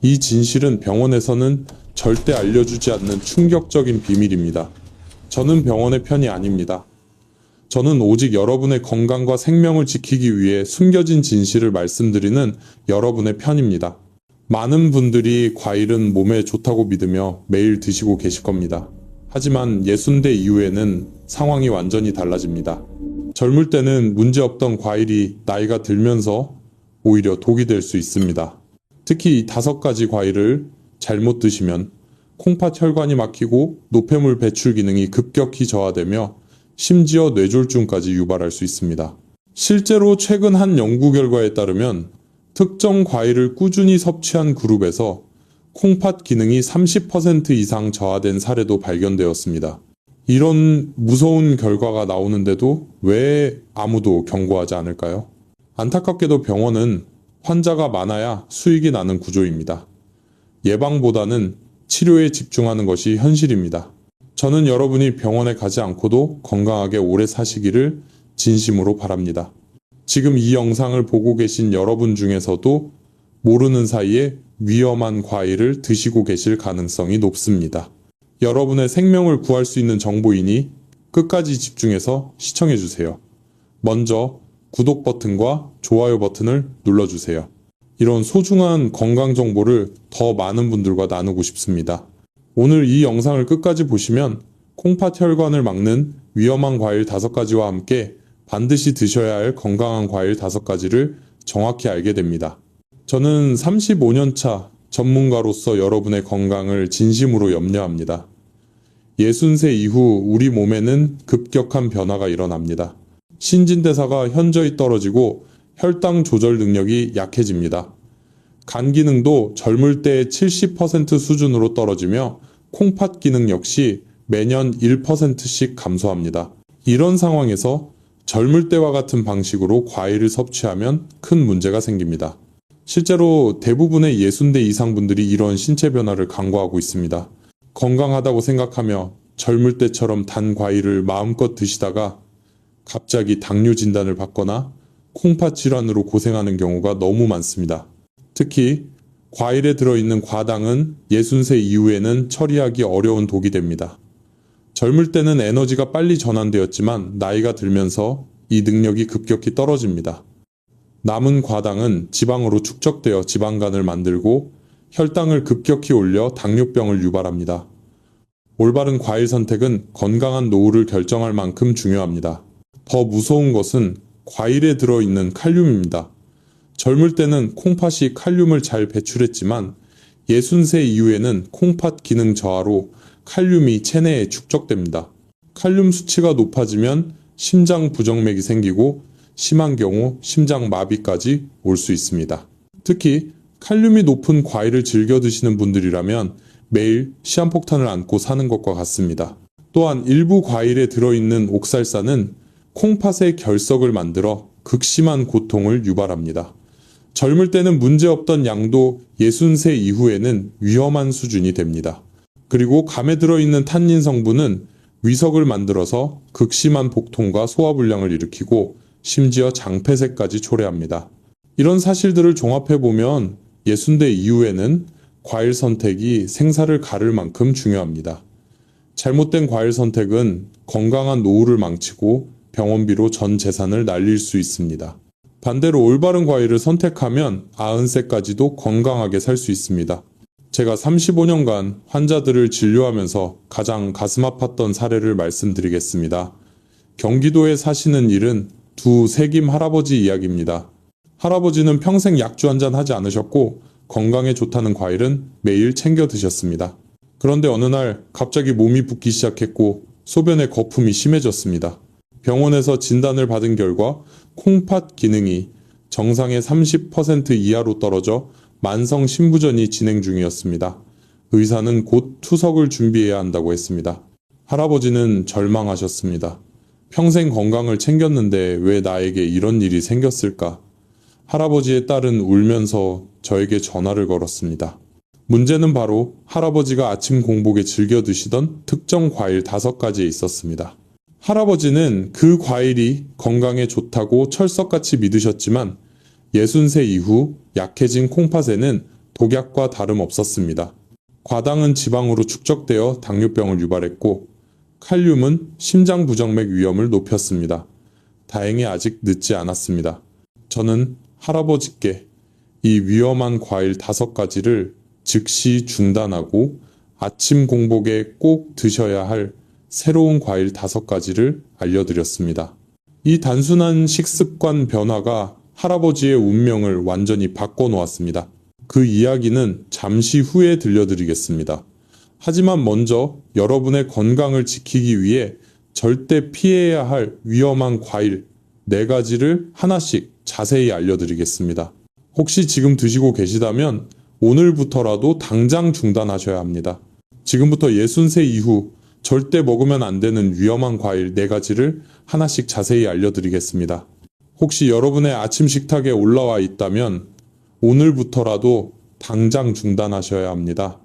이 진실은 병원에서는 절대 알려주지 않는 충격적인 비밀입니다. 저는 병원의 편이 아닙니다. 저는 오직 여러분의 건강과 생명을 지키기 위해 숨겨진 진실을 말씀드리는 여러분의 편입니다. 많은 분들이 과일은 몸에 좋다고 믿으며 매일 드시고 계실 겁니다. 하지만 60대 이후에는 상황이 완전히 달라집니다. 젊을 때는 문제없던 과일이 나이가 들면서 오히려 독이 될 수 있습니다. 특히 이 5가지 과일을 잘못 드시면 콩팥 혈관이 막히고 노폐물 배출 기능이 급격히 저하되며 심지어 뇌졸중까지 유발할 수 있습니다. 실제로 최근 한 연구 결과에 따르면 특정 과일을 꾸준히 섭취한 그룹에서 콩팥 기능이 30% 이상 저하된 사례도 발견되었습니다. 이런 무서운 결과가 나오는데도 왜 아무도 경고하지 않을까요? 안타깝게도 병원은 환자가 많아야 수익이 나는 구조입니다. 예방보다는 치료에 집중하는 것이 현실입니다. 저는 여러분이 병원에 가지 않고도 건강하게 오래 사시기를 진심으로 바랍니다. 지금 이 영상을 보고 계신 여러분 중에서도 모르는 사이에 위험한 과일을 드시고 계실 가능성이 높습니다. 여러분의 생명을 구할 수 있는 정보이니 끝까지 집중해서 시청해주세요. 먼저 구독 버튼과 좋아요 버튼을 눌러주세요. 이런 소중한 건강 정보를 더 많은 분들과 나누고 싶습니다. 오늘 이 영상을 끝까지 보시면 콩팥 혈관을 막는 위험한 과일 5가지와 함께 반드시 드셔야 할 건강한 과일 5가지를 정확히 알게 됩니다. 저는 35년차 전문가로서 여러분의 건강을 진심으로 염려합니다. 60세 이후 우리 몸에는 급격한 변화가 일어납니다. 신진대사가 현저히 떨어지고 혈당 조절 능력이 약해집니다. 간 기능도 젊을 때의 70% 수준으로 떨어지며 콩팥 기능 역시 매년 1%씩 감소합니다. 이런 상황에서 젊을 때와 같은 방식으로 과일을 섭취하면 큰 문제가 생깁니다. 실제로 대부분의 60대 이상 분들이 이런 신체 변화를 간과하고 있습니다. 건강하다고 생각하며 젊을 때처럼 단 과일을 마음껏 드시다가 갑자기 당뇨 진단을 받거나 콩팥 질환으로 고생하는 경우가 너무 많습니다. 특히 과일에 들어있는 과당은 60세 이후에는 처리하기 어려운 독이 됩니다. 젊을 때는 에너지가 빨리 전환되었지만 나이가 들면서 이 능력이 급격히 떨어집니다. 남은 과당은 지방으로 축적되어 지방간을 만들고 혈당을 급격히 올려 당뇨병을 유발합니다. 올바른 과일 선택은 건강한 노후를 결정할 만큼 중요합니다. 더 무서운 것은 과일에 들어있는 칼륨입니다. 젊을 때는 콩팥이 칼륨을 잘 배출했지만 60세 이후에는 콩팥 기능 저하로 칼륨이 체내에 축적됩니다. 칼륨 수치가 높아지면 심장 부정맥이 생기고 심한 경우 심장 마비까지 올 수 있습니다. 특히 칼륨이 높은 과일을 즐겨 드시는 분들이라면 매일 시한폭탄을 안고 사는 것과 같습니다. 또한 일부 과일에 들어있는 옥살산은 콩팥의 결석을 만들어 극심한 고통을 유발합니다. 젊을 때는 문제없던 양도 60세 이후에는 위험한 수준이 됩니다. 그리고 감에 들어있는 탄닌 성분은 위석을 만들어서 극심한 복통과 소화불량을 일으키고 심지어 장폐색까지 초래합니다. 이런 사실들을 종합해보면 60대 이후에는 과일 선택이 생사를 가를 만큼 중요합니다. 잘못된 과일 선택은 건강한 노후를 망치고 병원비로 전 재산을 날릴 수 있습니다. 반대로 올바른 과일을 선택하면 90세까지도 건강하게 살 수 있습니다. 제가 35년간 환자들을 진료하면서 가장 가슴 아팠던 사례를 말씀드리겠습니다. 경기도에 사시는 일은 두 세김 할아버지 이야기입니다. 할아버지는 평생 약주 한잔 하지 않으셨고 건강에 좋다는 과일은 매일 챙겨 드셨습니다. 그런데 어느 날 갑자기 몸이 붓기 시작했고 소변에 거품이 심해졌습니다. 병원에서 진단을 받은 결과 콩팥 기능이 정상의 30% 이하로 떨어져 만성 신부전이 진행 중이었습니다. 의사는 곧 투석을 준비해야 한다고 했습니다. 할아버지는 절망하셨습니다. 평생 건강을 챙겼는데 왜 나에게 이런 일이 생겼을까? 할아버지의 딸은 울면서 저에게 전화를 걸었습니다. 문제는 바로 할아버지가 아침 공복에 즐겨 드시던 특정 과일 5가지에 있었습니다. 할아버지는 그 과일이 건강에 좋다고 철석같이 믿으셨지만 60세 이후 약해진 콩팥에는 독약과 다름없었습니다. 과당은 지방으로 축적되어 당뇨병을 유발했고 칼륨은 심장 부정맥 위험을 높였습니다. 다행히 아직 늦지 않았습니다. 저는 할아버지께 이 위험한 과일 5가지를 즉시 중단하고 아침 공복에 꼭 드셔야 할 새로운 과일 5가지를 알려드렸습니다. 이 단순한 식습관 변화가 할아버지의 운명을 완전히 바꿔놓았습니다. 그 이야기는 잠시 후에 들려드리겠습니다. 하지만 먼저 여러분의 건강을 지키기 위해 절대 피해야 할 위험한 과일 4가지를 하나씩 자세히 알려드리겠습니다. 혹시 지금 드시고 계시다면 오늘부터라도 당장 중단하셔야 합니다. 지금부터 60세 이후 절대 먹으면 안 되는 위험한 과일 4가지를 하나씩 자세히 알려드리겠습니다. 혹시 여러분의 아침 식탁에 올라와 있다면 오늘부터라도 당장 중단하셔야 합니다.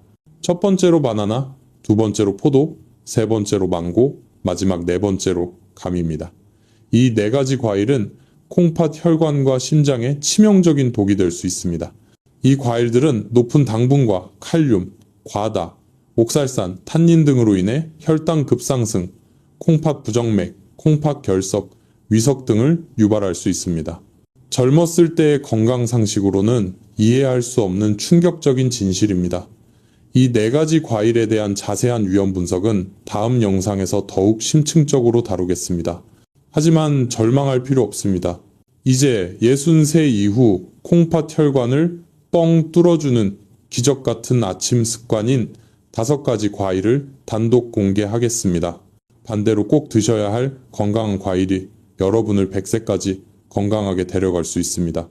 첫 번째로 바나나, 두 번째로 포도, 세 번째로 망고, 마지막 4번째로 감입니다. 이 4가지 과일은 콩팥 혈관과 심장에 치명적인 독이 될 수 있습니다. 이 과일들은 높은 당분과 칼륨, 과다, 옥살산, 탄닌 등으로 인해 혈당 급상승, 콩팥 부정맥, 콩팥 결석, 위석 등을 유발할 수 있습니다. 젊었을 때의 건강 상식으로는 이해할 수 없는 충격적인 진실입니다. 이 4가지 과일에 대한 자세한 위험 분석은 다음 영상에서 더욱 심층적으로 다루겠습니다. 하지만 절망할 필요 없습니다. 이제 60세 이후 콩팥 혈관을 뻥 뚫어주는 기적 같은 아침 습관인 5가지 과일을 단독 공개하겠습니다. 반대로 꼭 드셔야 할 건강한 과일이 여러분을 100세까지 건강하게 데려갈 수 있습니다.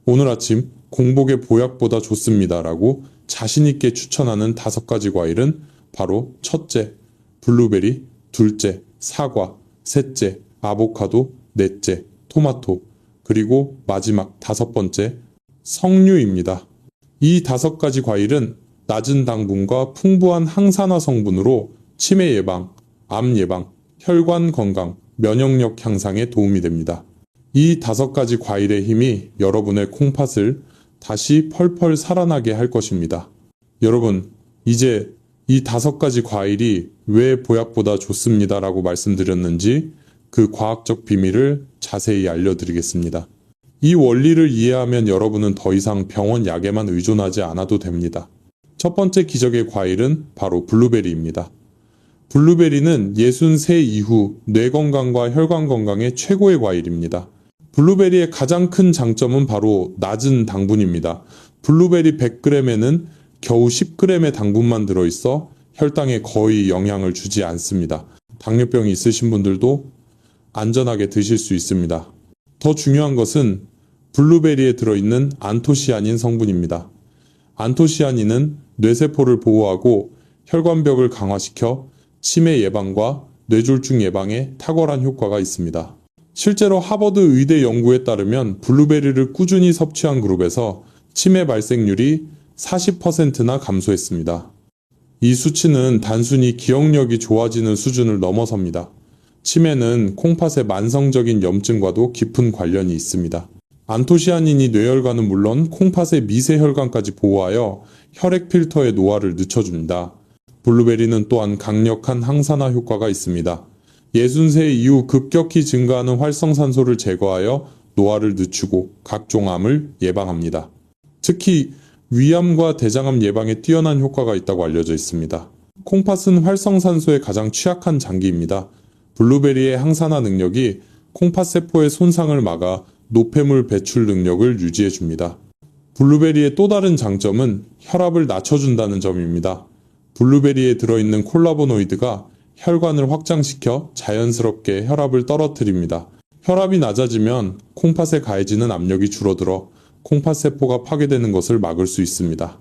오늘 아침 공복에 보약보다 좋습니다라고 자신있게 추천하는 5가지 과일은 바로 첫째, 블루베리, 둘째, 사과, 셋째, 아보카도, 넷째, 토마토, 그리고 마지막 5번째, 석류입니다. 이 5가지 과일은 낮은 당분과 풍부한 항산화 성분으로 치매 예방, 암 예방, 혈관 건강, 면역력 향상에 도움이 됩니다. 이 5가지 과일의 힘이 여러분의 콩팥을 다시 펄펄 살아나게 할 것입니다. 여러분, 이제 이 5가지 과일이 왜 보약보다 좋습니다라고 말씀드렸는지 그 과학적 비밀을 자세히 알려드리겠습니다. 이 원리를 이해하면 여러분은 더 이상 병원 약에만 의존하지 않아도 됩니다. 첫 번째 기적의 과일은 바로 블루베리입니다. 블루베리는 63 이후 뇌 건강과 혈관 건강에 최고의 과일입니다. 블루베리의 가장 큰 장점은 바로 낮은 당분입니다. 블루베리 100g에는 겨우 10g의 당분만 들어있어 혈당에 거의 영향을 주지 않습니다. 당뇨병이 있으신 분들도 안전하게 드실 수 있습니다. 더 중요한 것은 블루베리에 들어있는 안토시아닌 성분입니다. 안토시아닌은 뇌세포를 보호하고 혈관벽을 강화시켜 치매 예방과 뇌졸중 예방에 탁월한 효과가 있습니다. 실제로 하버드 의대 연구에 따르면 블루베리를 꾸준히 섭취한 그룹에서 치매 발생률이 40%나 감소했습니다. 이 수치는 단순히 기억력이 좋아지는 수준을 넘어섭니다. 치매는 콩팥의 만성적인 염증과도 깊은 관련이 있습니다. 안토시아닌이 뇌혈관은 물론 콩팥의 미세혈관까지 보호하여 혈액 필터의 노화를 늦춰줍니다. 블루베리는 또한 강력한 항산화 효과가 있습니다. 60세 이후 급격히 증가하는 활성산소를 제거하여 노화를 늦추고 각종 암을 예방합니다. 특히 위암과 대장암 예방에 뛰어난 효과가 있다고 알려져 있습니다. 콩팥은 활성산소에 가장 취약한 장기입니다. 블루베리의 항산화 능력이 콩팥세포의 손상을 막아 노폐물 배출 능력을 유지해줍니다. 블루베리의 또 다른 장점은 혈압을 낮춰준다는 점입니다. 블루베리에 들어있는 콜라보노이드가 혈관을 확장시켜 자연스럽게 혈압을 떨어뜨립니다. 혈압이 낮아지면 콩팥에 가해지는 압력이 줄어들어 콩팥세포가 파괴되는 것을 막을 수 있습니다.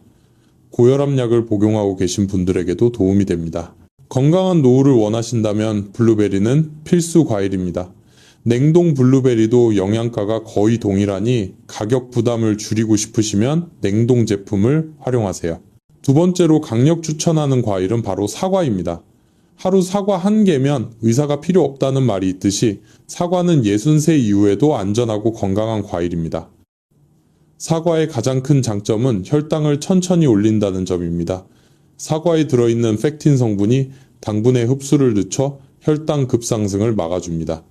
고혈압약을 복용하고 계신 분들에게도 도움이 됩니다. 건강한 노후를 원하신다면 블루베리는 필수 과일입니다. 냉동 블루베리도 영양가가 거의 동일하니 가격 부담을 줄이고 싶으시면 냉동 제품을 활용하세요. 두 번째로 강력 추천하는 과일은 바로 사과입니다. 하루 사과 1개면 의사가 필요 없다는 말이 있듯이 사과는 60세 이후에도 안전하고 건강한 과일입니다. 사과의 가장 큰 장점은 혈당을 천천히 올린다는 점입니다. 사과에 들어있는 팩틴 성분이 당분의 흡수를 늦춰 혈당 급상승을 막아줍니다.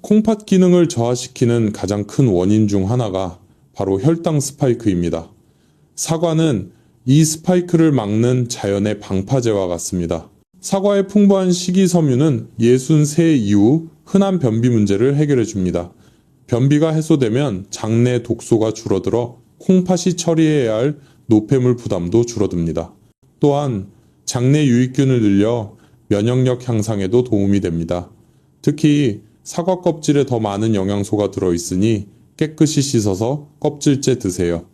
콩팥 기능을 저하시키는 가장 큰 원인 중 하나가 바로 혈당 스파이크입니다. 사과는 이 스파이크를 막는 자연의 방파제와 같습니다. 사과의 풍부한 식이섬유는 60세 이후 흔한 변비 문제를 해결해 줍니다. 변비가 해소되면 장내 독소가 줄어들어 콩팥이 처리해야 할 노폐물 부담도 줄어듭니다. 또한 장내 유익균을 늘려 면역력 향상에도 도움이 됩니다. 특히 사과 껍질에 더 많은 영양소가 들어있으니 깨끗이 씻어서 껍질째 드세요.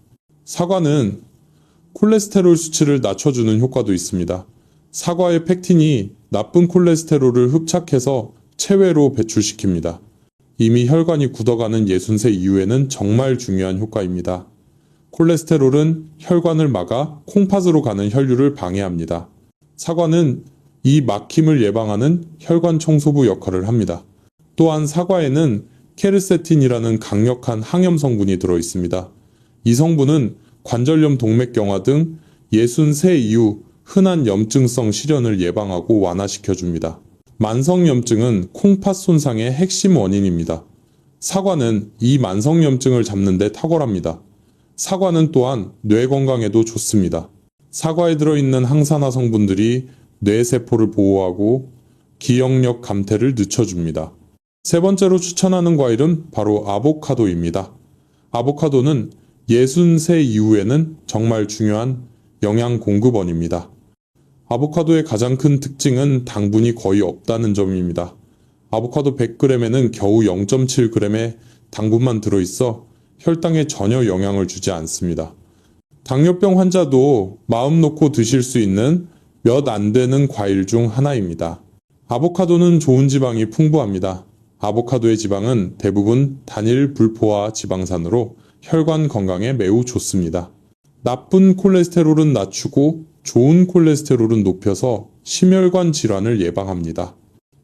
사과는 콜레스테롤 수치를 낮춰주는 효과도 있습니다. 사과의 팩틴이 나쁜 콜레스테롤을 흡착해서 체외로 배출시킵니다. 이미 혈관이 굳어가는 60세 이후에는 정말 중요한 효과입니다. 콜레스테롤은 혈관을 막아 콩팥으로 가는 혈류를 방해합니다. 사과는 이 막힘을 예방하는 혈관 청소부 역할을 합니다. 또한 사과에는 케르세틴이라는 강력한 항염 성분이 들어있습니다. 이 성분은 관절염 동맥경화 등 60세 이후 흔한 염증성 실현을 예방하고 완화시켜줍니다. 만성염증은 콩팥 손상의 핵심 원인입니다. 사과는 이 만성염증을 잡는 데 탁월합니다. 사과는 또한 뇌 건강에도 좋습니다. 사과에 들어있는 항산화 성분들이 뇌세포를 보호하고 기억력 감퇴를 늦춰줍니다. 세 번째로 추천하는 과일은 바로 아보카도입니다. 아보카도는 60세 이후에는 정말 중요한 영양 공급원입니다. 아보카도의 가장 큰 특징은 당분이 거의 없다는 점입니다. 아보카도 100g에는 겨우 0.7g의 당분만 들어있어 혈당에 전혀 영향을 주지 않습니다. 당뇨병 환자도 마음 놓고 드실 수 있는 몇 안 되는 과일 중 하나입니다. 아보카도는 좋은 지방이 풍부합니다. 아보카도의 지방은 대부분 단일 불포화 지방산으로 혈관 건강에 매우 좋습니다. 나쁜 콜레스테롤은 낮추고 좋은 콜레스테롤은 높여서 심혈관 질환을 예방합니다.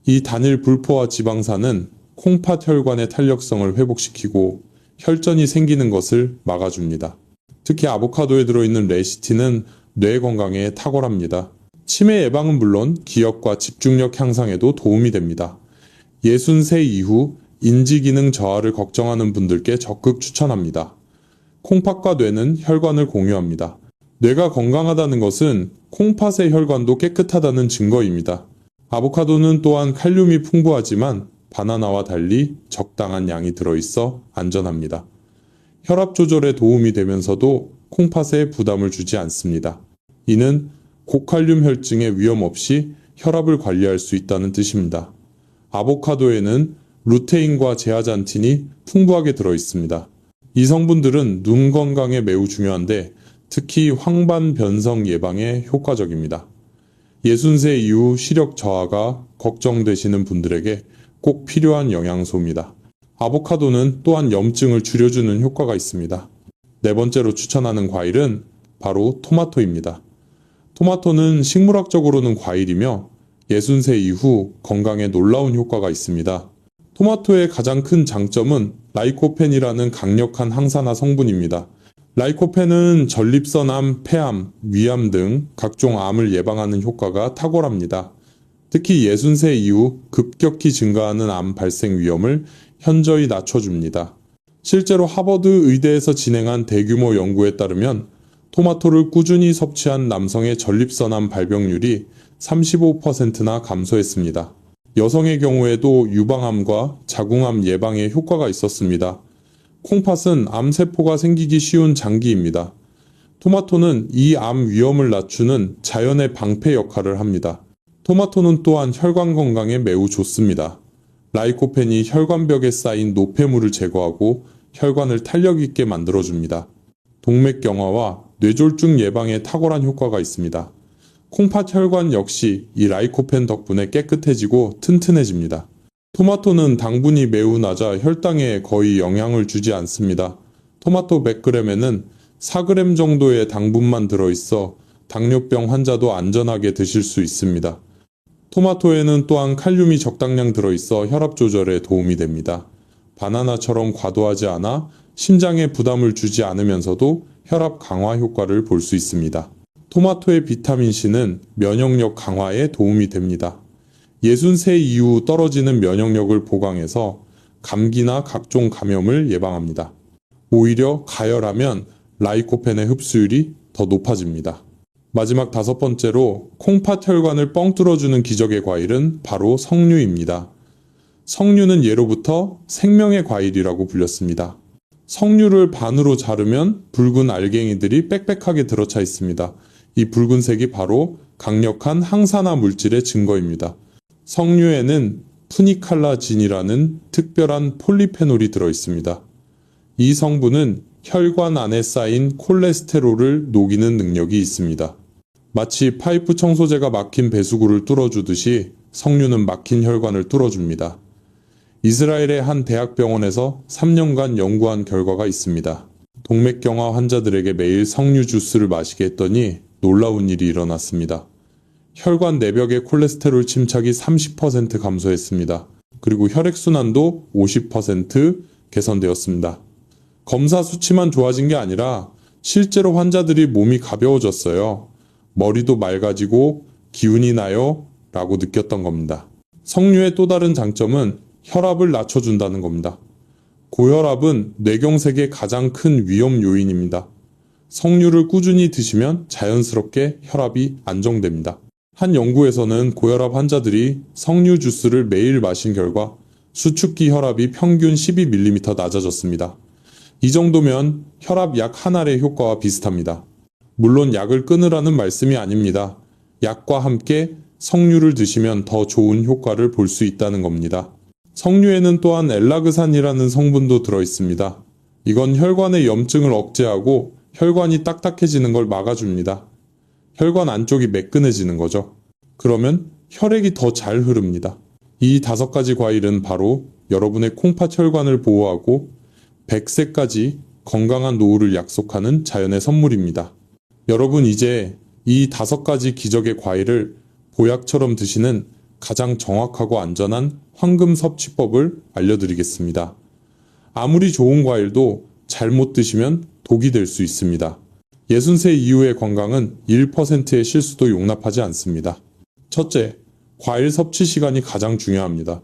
이 단일 불포화 지방산은 콩팥 혈관의 탄력성을 회복시키고 혈전이 생기는 것을 막아줍니다. 특히 아보카도에 들어있는 레시틴은 뇌 건강에 탁월합니다. 치매 예방은 물론 기억과 집중력 향상에도 도움이 됩니다. 60세 이후 인지기능 저하를 걱정하는 분들께 적극 추천합니다. 콩팥과 뇌는 혈관을 공유합니다. 뇌가 건강하다는 것은 콩팥의 혈관도 깨끗하다는 증거입니다. 아보카도는 또한 칼륨이 풍부하지만 바나나와 달리 적당한 양이 들어있어 안전합니다. 혈압 조절에 도움이 되면서도 콩팥에 부담을 주지 않습니다. 이는 고칼륨 혈증의 위험 없이 혈압을 관리할 수 있다는 뜻입니다. 아보카도에는 루테인과 제아잔틴이 풍부하게 들어있습니다. 이 성분들은 눈 건강에 매우 중요한데 특히 황반 변성 예방에 효과적입니다. 60세 이후 시력 저하가 걱정되시는 분들에게 꼭 필요한 영양소입니다. 아보카도는 또한 염증을 줄여주는 효과가 있습니다. 네 번째로 추천하는 과일은 바로 토마토입니다. 토마토는 식물학적으로는 과일이며 60세 이후 건강에 놀라운 효과가 있습니다. 토마토의 가장 큰 장점은 라이코펜이라는 강력한 항산화 성분입니다. 라이코펜은 전립선암, 폐암, 위암 등 각종 암을 예방하는 효과가 탁월합니다. 특히 60세 이후 급격히 증가하는 암 발생 위험을 현저히 낮춰줍니다. 실제로 하버드 의대에서 진행한 대규모 연구에 따르면 토마토를 꾸준히 섭취한 남성의 전립선암 발병률이 35%나 감소했습니다. 여성의 경우에도 유방암과 자궁암 예방에 효과가 있었습니다. 콩팥은 암세포가 생기기 쉬운 장기입니다. 토마토는 이 암 위험을 낮추는 자연의 방패 역할을 합니다. 토마토는 또한 혈관 건강에 매우 좋습니다. 라이코펜이 혈관벽에 쌓인 노폐물을 제거하고 혈관을 탄력 있게 만들어줍니다. 동맥경화와 뇌졸중 예방에 탁월한 효과가 있습니다. 콩팥 혈관 역시 이 라이코펜 덕분에 깨끗해지고 튼튼해집니다. 토마토는 당분이 매우 낮아 혈당에 거의 영향을 주지 않습니다. 토마토 100g에는 4g 정도의 당분만 들어있어 당뇨병 환자도 안전하게 드실 수 있습니다. 토마토에는 또한 칼륨이 적당량 들어있어 혈압 조절에 도움이 됩니다. 바나나처럼 과도하지 않아 심장에 부담을 주지 않으면서도 혈압 강화 효과를 볼 수 있습니다. 토마토의 비타민C는 면역력 강화에 도움이 됩니다. 60세 이후 떨어지는 면역력을 보강해서 감기나 각종 감염을 예방합니다. 오히려 가열하면 라이코펜의 흡수율이 더 높아집니다. 마지막 5번째로 콩팥 혈관을 뻥 뚫어주는 기적의 과일은 바로 석류입니다. 석류는 예로부터 생명의 과일이라고 불렸습니다. 석류를 반으로 자르면 붉은 알갱이들이 빽빽하게 들어차 있습니다. 이 붉은색이 바로 강력한 항산화 물질의 증거입니다. 석류에는 푸니칼라진이라는 특별한 폴리페놀이 들어있습니다. 이 성분은 혈관 안에 쌓인 콜레스테롤을 녹이는 능력이 있습니다. 마치 파이프 청소제가 막힌 배수구를 뚫어주듯이 석류는 막힌 혈관을 뚫어줍니다. 이스라엘의 한 대학병원에서 3년간 연구한 결과가 있습니다. 동맥경화 환자들에게 매일 석류 주스를 마시게 했더니 놀라운 일이 일어났습니다. 혈관 내벽의 콜레스테롤 침착이 30% 감소했습니다. 그리고 혈액순환도 50% 개선되었습니다. 검사 수치만 좋아진 게 아니라 실제로 환자들이 몸이 가벼워졌어요. 머리도 맑아지고 기운이 나요 라고 느꼈던 겁니다. 석류의 또 다른 장점은 혈압을 낮춰준다는 겁니다. 고혈압은 뇌경색의 가장 큰 위험 요인입니다. 석류를 꾸준히 드시면 자연스럽게 혈압이 안정됩니다. 한 연구에서는 고혈압 환자들이 석류 주스를 매일 마신 결과 수축기 혈압이 평균 12mm 낮아졌습니다. 이 정도면 혈압 약 한 알의 효과와 비슷합니다. 물론 약을 끊으라는 말씀이 아닙니다. 약과 함께 석류를 드시면 더 좋은 효과를 볼 수 있다는 겁니다. 석류에는 또한 엘라그산이라는 성분도 들어있습니다. 이건 혈관의 염증을 억제하고 혈관이 딱딱해지는 걸 막아줍니다. 혈관 안쪽이 매끈해지는 거죠. 그러면 혈액이 더 잘 흐릅니다. 이 5가지 과일은 바로 여러분의 콩팥 혈관을 보호하고 100세까지 건강한 노후를 약속하는 자연의 선물입니다. 여러분, 이제 이 5가지 기적의 과일을 보약처럼 드시는 가장 정확하고 안전한 황금 섭취법을 알려드리겠습니다. 아무리 좋은 과일도 잘못 드시면 독이 될 수 있습니다. 60세 이후의 건강은 1%의 실수도 용납하지 않습니다. 첫째, 과일 섭취 시간이 가장 중요합니다.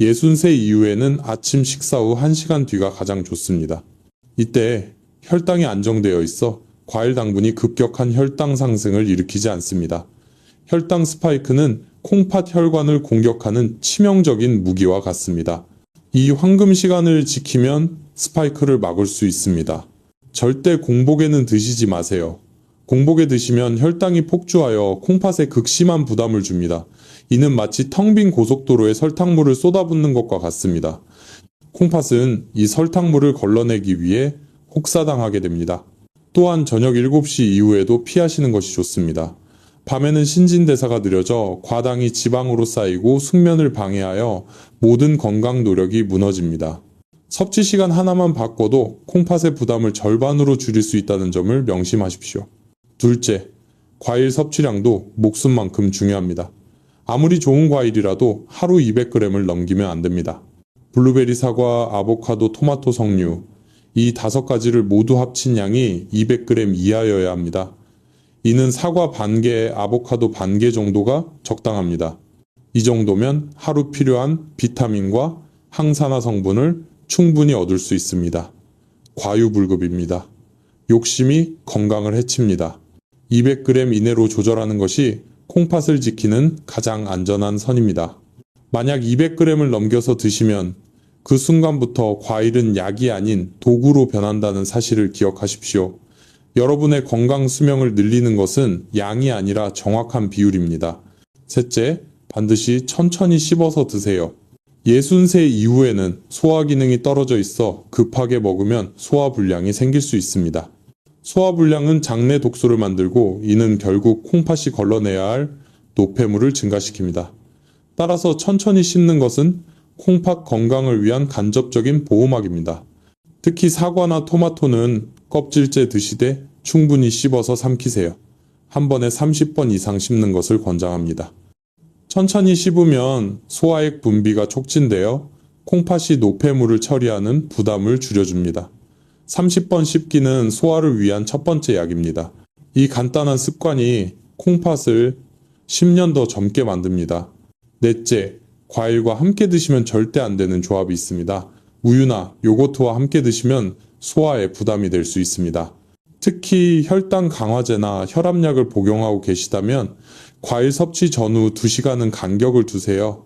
60세 이후에는 아침 식사 후 1시간 뒤가 가장 좋습니다. 이때 혈당이 안정되어 있어 과일 당분이 급격한 혈당 상승을 일으키지 않습니다. 혈당 스파이크는 콩팥 혈관을 공격하는 치명적인 무기와 같습니다. 이 황금 시간을 지키면 스파이크를 막을 수 있습니다. 절대 공복에는 드시지 마세요. 공복에 드시면 혈당이 폭주하여 콩팥에 극심한 부담을 줍니다. 이는 마치 텅 빈 고속도로에 설탕물을 쏟아붓는 것과 같습니다. 콩팥은 이 설탕물을 걸러내기 위해 혹사당하게 됩니다. 또한 저녁 7시 이후에도 피하시는 것이 좋습니다. 밤에는 신진대사가 느려져 과당이 지방으로 쌓이고 숙면을 방해하여 모든 건강 노력이 무너집니다. 섭취 시간 하나만 바꿔도 콩팥의 부담을 절반으로 줄일 수 있다는 점을 명심하십시오. 둘째, 과일 섭취량도 목숨만큼 중요합니다. 아무리 좋은 과일이라도 하루 200g을 넘기면 안 됩니다. 블루베리, 사과, 아보카도, 토마토, 석류, 이 5가지를 모두 합친 양이 200g 이하여야 합니다. 이는 사과 반개, 아보카도 반개 정도가 적당합니다. 이 정도면 하루 필요한 비타민과 항산화 성분을 충분히 얻을 수 있습니다. 과유불급입니다. 욕심이 건강을 해칩니다. 200g 이내로 조절하는 것이 콩팥을 지키는 가장 안전한 선입니다. 만약 200g을 넘겨서 드시면 그 순간부터 과일은 약이 아닌 도구로 변한다는 사실을 기억하십시오. 여러분의 건강 수명을 늘리는 것은 양이 아니라 정확한 비율입니다. 셋째, 반드시 천천히 씹어서 드세요. 60세 이후에는 소화 기능이 떨어져 있어 급하게 먹으면 소화불량이 생길 수 있습니다. 소화불량은 장내 독소를 만들고 이는 결국 콩팥이 걸러내야 할 노폐물을 증가시킵니다. 따라서 천천히 씹는 것은 콩팥 건강을 위한 간접적인 보호막입니다. 특히 사과나 토마토는 껍질째 드시되 충분히 씹어서 삼키세요. 한 번에 30번 이상 씹는 것을 권장합니다. 천천히 씹으면 소화액 분비가 촉진되어 콩팥이 노폐물을 처리하는 부담을 줄여줍니다. 30번 씹기는 소화를 위한 첫 번째 약입니다. 이 간단한 습관이 콩팥을 10년 더 젊게 만듭니다. 넷째, 과일과 함께 드시면 절대 안 되는 조합이 있습니다. 우유나 요거트와 함께 드시면 소화에 부담이 될 수 있습니다. 특히 혈당 강화제나 혈압약을 복용하고 계시다면 과일 섭취 전후 2시간은 간격을 두세요.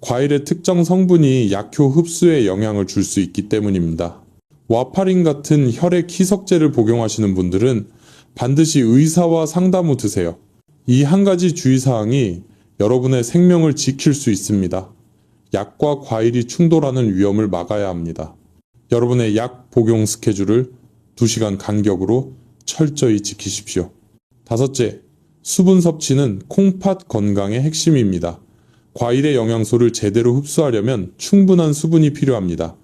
과일의 특정 성분이 약효 흡수에 영향을 줄 수 있기 때문입니다. 와파린 같은 혈액 희석제를 복용하시는 분들은 반드시 의사와 상담 후 드세요. 이 한 가지 주의사항이 여러분의 생명을 지킬 수 있습니다. 약과 과일이 충돌하는 위험을 막아야 합니다. 여러분의 약 복용 스케줄을 2시간 간격으로 철저히 지키십시오. 다섯째, 수분 섭취는 콩팥 건강의 핵심입니다. 과일의 영양소를 제대로 흡수하려면 충분한 수분이 필요합니다.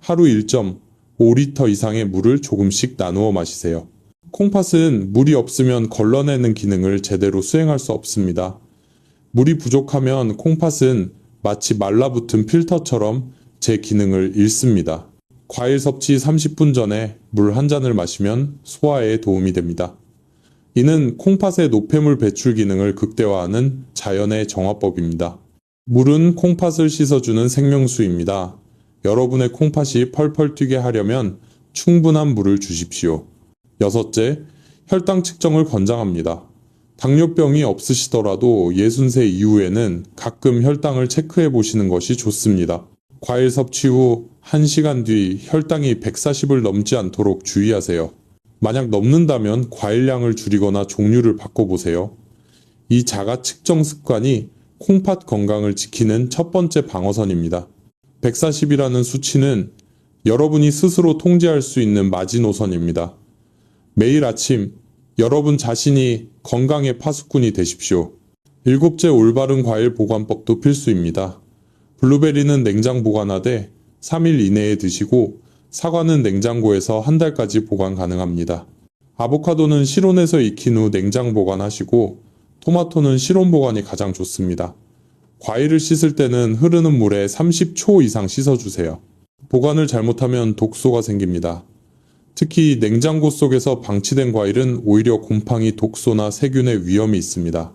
하루 1.5리터 이상의 물을 조금씩 나누어 마시세요. 콩팥은 물이 없으면 걸러내는 기능을 제대로 수행할 수 없습니다. 물이 부족하면 콩팥은 마치 말라붙은 필터처럼 제 기능을 잃습니다. 과일 섭취 30분 전에 물 한 잔을 마시면 소화에 도움이 됩니다. 이는 콩팥의 노폐물 배출 기능을 극대화하는 자연의 정화법입니다. 물은 콩팥을 씻어주는 생명수입니다. 여러분의 콩팥이 펄펄 뛰게 하려면 충분한 물을 주십시오. 여섯째, 혈당 측정을 권장합니다. 당뇨병이 없으시더라도 60세 이후에는 가끔 혈당을 체크해 보시는 것이 좋습니다. 과일 섭취 후 1시간 뒤 혈당이 140을 넘지 않도록 주의하세요. 만약 넘는다면 과일량을 줄이거나 종류를 바꿔보세요. 이 자가 측정 습관이 콩팥 건강을 지키는 첫 번째 방어선입니다. 140이라는 수치는 여러분이 스스로 통제할 수 있는 마지노선입니다. 매일 아침 여러분 자신이 건강의 파수꾼이 되십시오. 일곱째, 올바른 과일 보관법도 필수입니다. 블루베리는 냉장 보관하되 3일 이내에 드시고 사과는 냉장고에서 한 달까지 보관 가능합니다. 아보카도는 실온에서 익힌 후 냉장 보관하시고 토마토는 실온 보관이 가장 좋습니다. 과일을 씻을 때는 흐르는 물에 30초 이상 씻어주세요. 보관을 잘못하면 독소가 생깁니다. 특히 냉장고 속에서 방치된 과일은 오히려 곰팡이, 독소나 세균의 위험이 있습니다.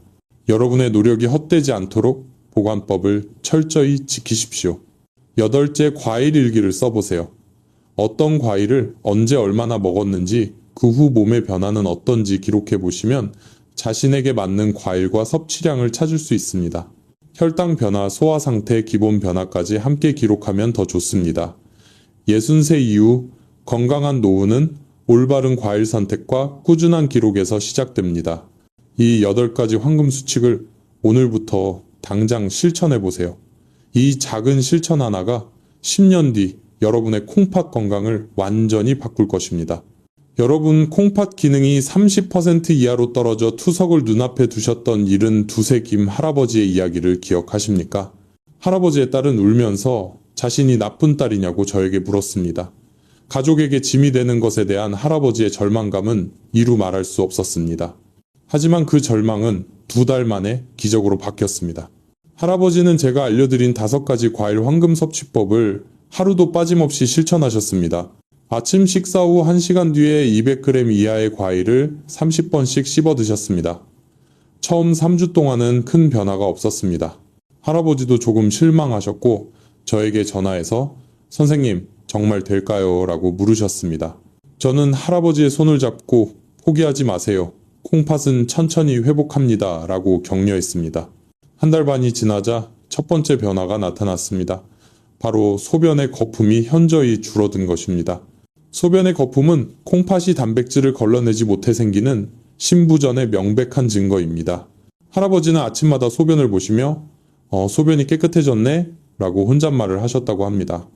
여러분의 노력이 헛되지 않도록 보관법을 철저히 지키십시오. 8째, 과일 일기를 써보세요. 어떤 과일을 언제 얼마나 먹었는지, 그 후 몸의 변화는 어떤지 기록해 보시면 자신에게 맞는 과일과 섭취량을 찾을 수 있습니다. 혈당 변화, 소화 상태, 기본 변화까지 함께 기록하면 더 좋습니다. 60세 이후 건강한 노후는 올바른 과일 선택과 꾸준한 기록에서 시작됩니다. 이 8가지 황금 수칙을 오늘부터 당장 실천해 보세요. 이 작은 실천 하나가 10년 뒤 여러분의 콩팥 건강을 완전히 바꿀 것입니다. 여러분, 콩팥 기능이 30% 이하로 떨어져 투석을 눈앞에 두셨던 72세 김 할아버지의 이야기를 기억하십니까? 할아버지의 딸은 울면서 자신이 나쁜 딸이냐고 저에게 물었습니다. 가족에게 짐이 되는 것에 대한 할아버지의 절망감은 이루 말할 수 없었습니다. 하지만 그 절망은 2달 만에 기적으로 바뀌었습니다. 할아버지는 제가 알려드린 5가지 과일 황금 섭취법을 하루도 빠짐없이 실천하셨습니다. 아침 식사 후 1시간 뒤에 200g 이하의 과일을 30번씩 씹어 드셨습니다. 처음 3주 동안은 큰 변화가 없었습니다. 할아버지도 조금 실망하셨고 저에게 전화해서 선생님, 정말 될까요? 라고 물으셨습니다. 저는 할아버지의 손을 잡고 포기하지 마세요. 콩팥은 천천히 회복합니다. 라고 격려했습니다. 1달 반이 지나자 첫 번째 변화가 나타났습니다. 바로 소변의 거품이 현저히 줄어든 것입니다. 소변의 거품은 콩팥이 단백질을 걸러내지 못해 생기는 신부전의 명백한 증거입니다. 할아버지는 아침마다 소변을 보시며 소변이 깨끗해졌네? 라고 혼잣말을 하셨다고 합니다.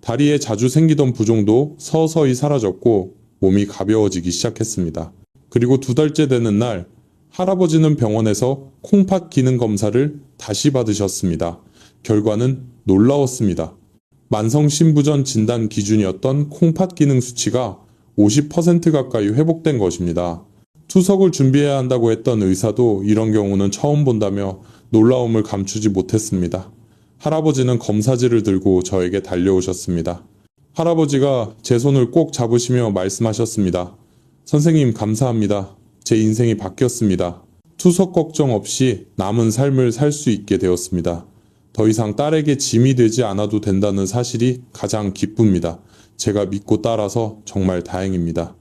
다리에 자주 생기던 부종도 서서히 사라졌고 몸이 가벼워지기 시작했습니다. 그리고 2달째 되는 날 할아버지는 병원에서 콩팥 기능 검사를 다시 받으셨습니다. 결과는 놀라웠습니다. 만성신부전 진단 기준이었던 콩팥 기능 수치가 50% 가까이 회복된 것입니다. 투석을 준비해야 한다고 했던 의사도 이런 경우는 처음 본다며 놀라움을 감추지 못했습니다. 할아버지는 검사지를 들고 저에게 달려오셨습니다. 할아버지가 제 손을 꼭 잡으시며 말씀하셨습니다. 선생님, 감사합니다. 제 인생이 바뀌었습니다. 투석 걱정 없이 남은 삶을 살 수 있게 되었습니다. 더 이상 딸에게 짐이 되지 않아도 된다는 사실이 가장 기쁩니다. 제가 믿고 따라서 정말 다행입니다.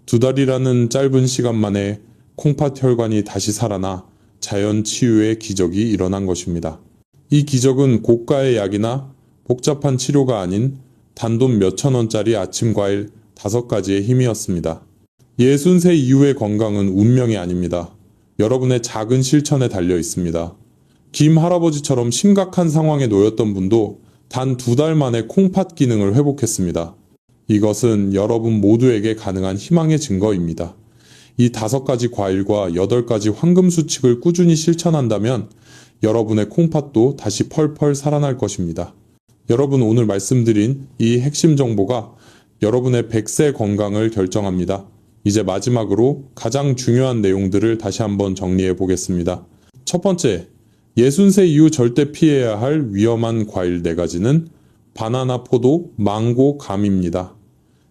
2달이라는 짧은 시간 만에 콩팥 혈관이 다시 살아나 자연 치유의 기적이 일어난 것입니다. 이 기적은 고가의 약이나 복잡한 치료가 아닌 단돈 몇천 원짜리 아침 과일 5가지의 힘이었습니다. 60세 이후의 건강은 운명이 아닙니다. 여러분의 작은 실천에 달려 있습니다. 김 할아버지처럼 심각한 상황에 놓였던 분도 단 2달 만에 콩팥 기능을 회복했습니다. 이것은 여러분 모두에게 가능한 희망의 증거입니다. 이 5가지 과일과 8가지 황금 수칙을 꾸준히 실천한다면 여러분의 콩팥도 다시 펄펄 살아날 것입니다. 여러분, 오늘 말씀드린 이 핵심 정보가 여러분의 100세 건강을 결정합니다. 이제 마지막으로 가장 중요한 내용들을 다시 한번 정리해 보겠습니다. 첫 번째, 60세 이후 절대 피해야 할 위험한 과일 4가지는 바나나, 포도, 망고, 감입니다.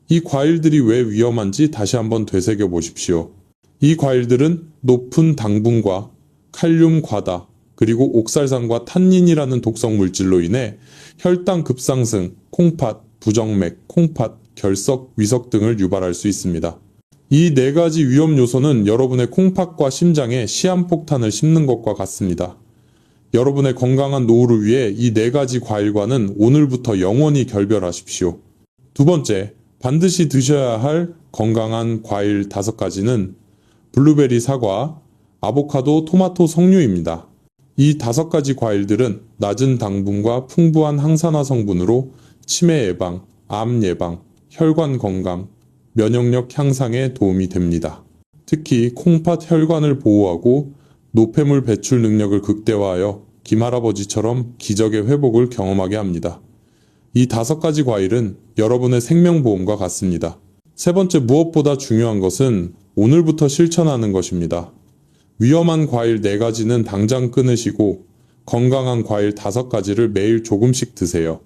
이 과일들이 왜 위험한지 다시 한번 되새겨 보십시오. 이 과일들은 높은 당분과 칼륨 과다, 그리고 옥살산과 탄닌이라는 독성 물질로 인해 혈당 급상승, 콩팥, 부정맥, 콩팥, 결석, 위석 등을 유발할 수 있습니다. 이 4가지 위험 요소는 여러분의 콩팥과 심장에 시한폭탄을 심는 것과 같습니다. 여러분의 건강한 노후를 위해 이 4가지 과일과는 오늘부터 영원히 결별하십시오. 두 번째, 반드시 드셔야 할 건강한 과일 5가지는 블루베리, 사과, 아보카도, 토마토, 석류입니다. 이 5가지 과일들은 낮은 당분과 풍부한 항산화 성분으로 치매 예방, 암 예방, 혈관 건강, 면역력 향상에 도움이 됩니다. 특히 콩팥 혈관을 보호하고 노폐물 배출 능력을 극대화하여 김할아버지처럼 기적의 회복을 경험하게 합니다. 이 5가지 과일은 여러분의 생명보험과 같습니다. 세 번째, 무엇보다 중요한 것은 오늘부터 실천하는 것입니다. 위험한 과일 4가지는 당장 끊으시고 건강한 과일 5가지를 매일 조금씩 드세요.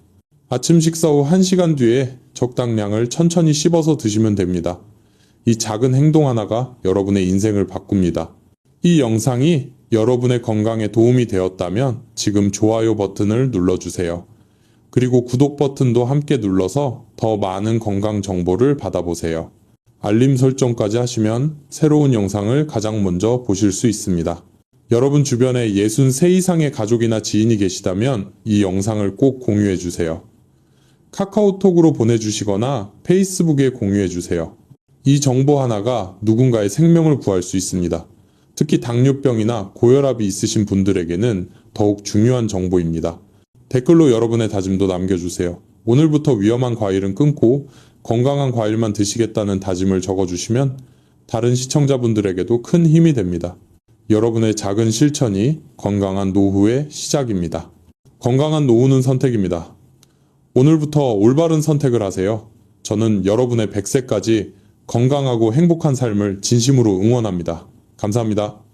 아침 식사 후 1시간 뒤에 적당량을 천천히 씹어서 드시면 됩니다. 이 작은 행동 하나가 여러분의 인생을 바꿉니다. 이 영상이 여러분의 건강에 도움이 되었다면 지금 좋아요 버튼을 눌러주세요. 그리고 구독 버튼도 함께 눌러서 더 많은 건강 정보를 받아보세요. 알림 설정까지 하시면 새로운 영상을 가장 먼저 보실 수 있습니다. 여러분 주변에 63 이상의 가족이나 지인이 계시다면 이 영상을 꼭 공유해주세요. 카카오톡으로 보내주시거나 페이스북에 공유해주세요. 이 정보 하나가 누군가의 생명을 구할 수 있습니다. 특히 당뇨병이나 고혈압이 있으신 분들에게는 더욱 중요한 정보입니다. 댓글로 여러분의 다짐도 남겨주세요. 오늘부터 위험한 과일은 끊고 건강한 과일만 드시겠다는 다짐을 적어주시면 다른 시청자분들에게도 큰 힘이 됩니다. 여러분의 작은 실천이 건강한 노후의 시작입니다. 건강한 노후는 선택입니다. 오늘부터 올바른 선택을 하세요. 저는 여러분의 100세까지 건강하고 행복한 삶을 진심으로 응원합니다. 감사합니다.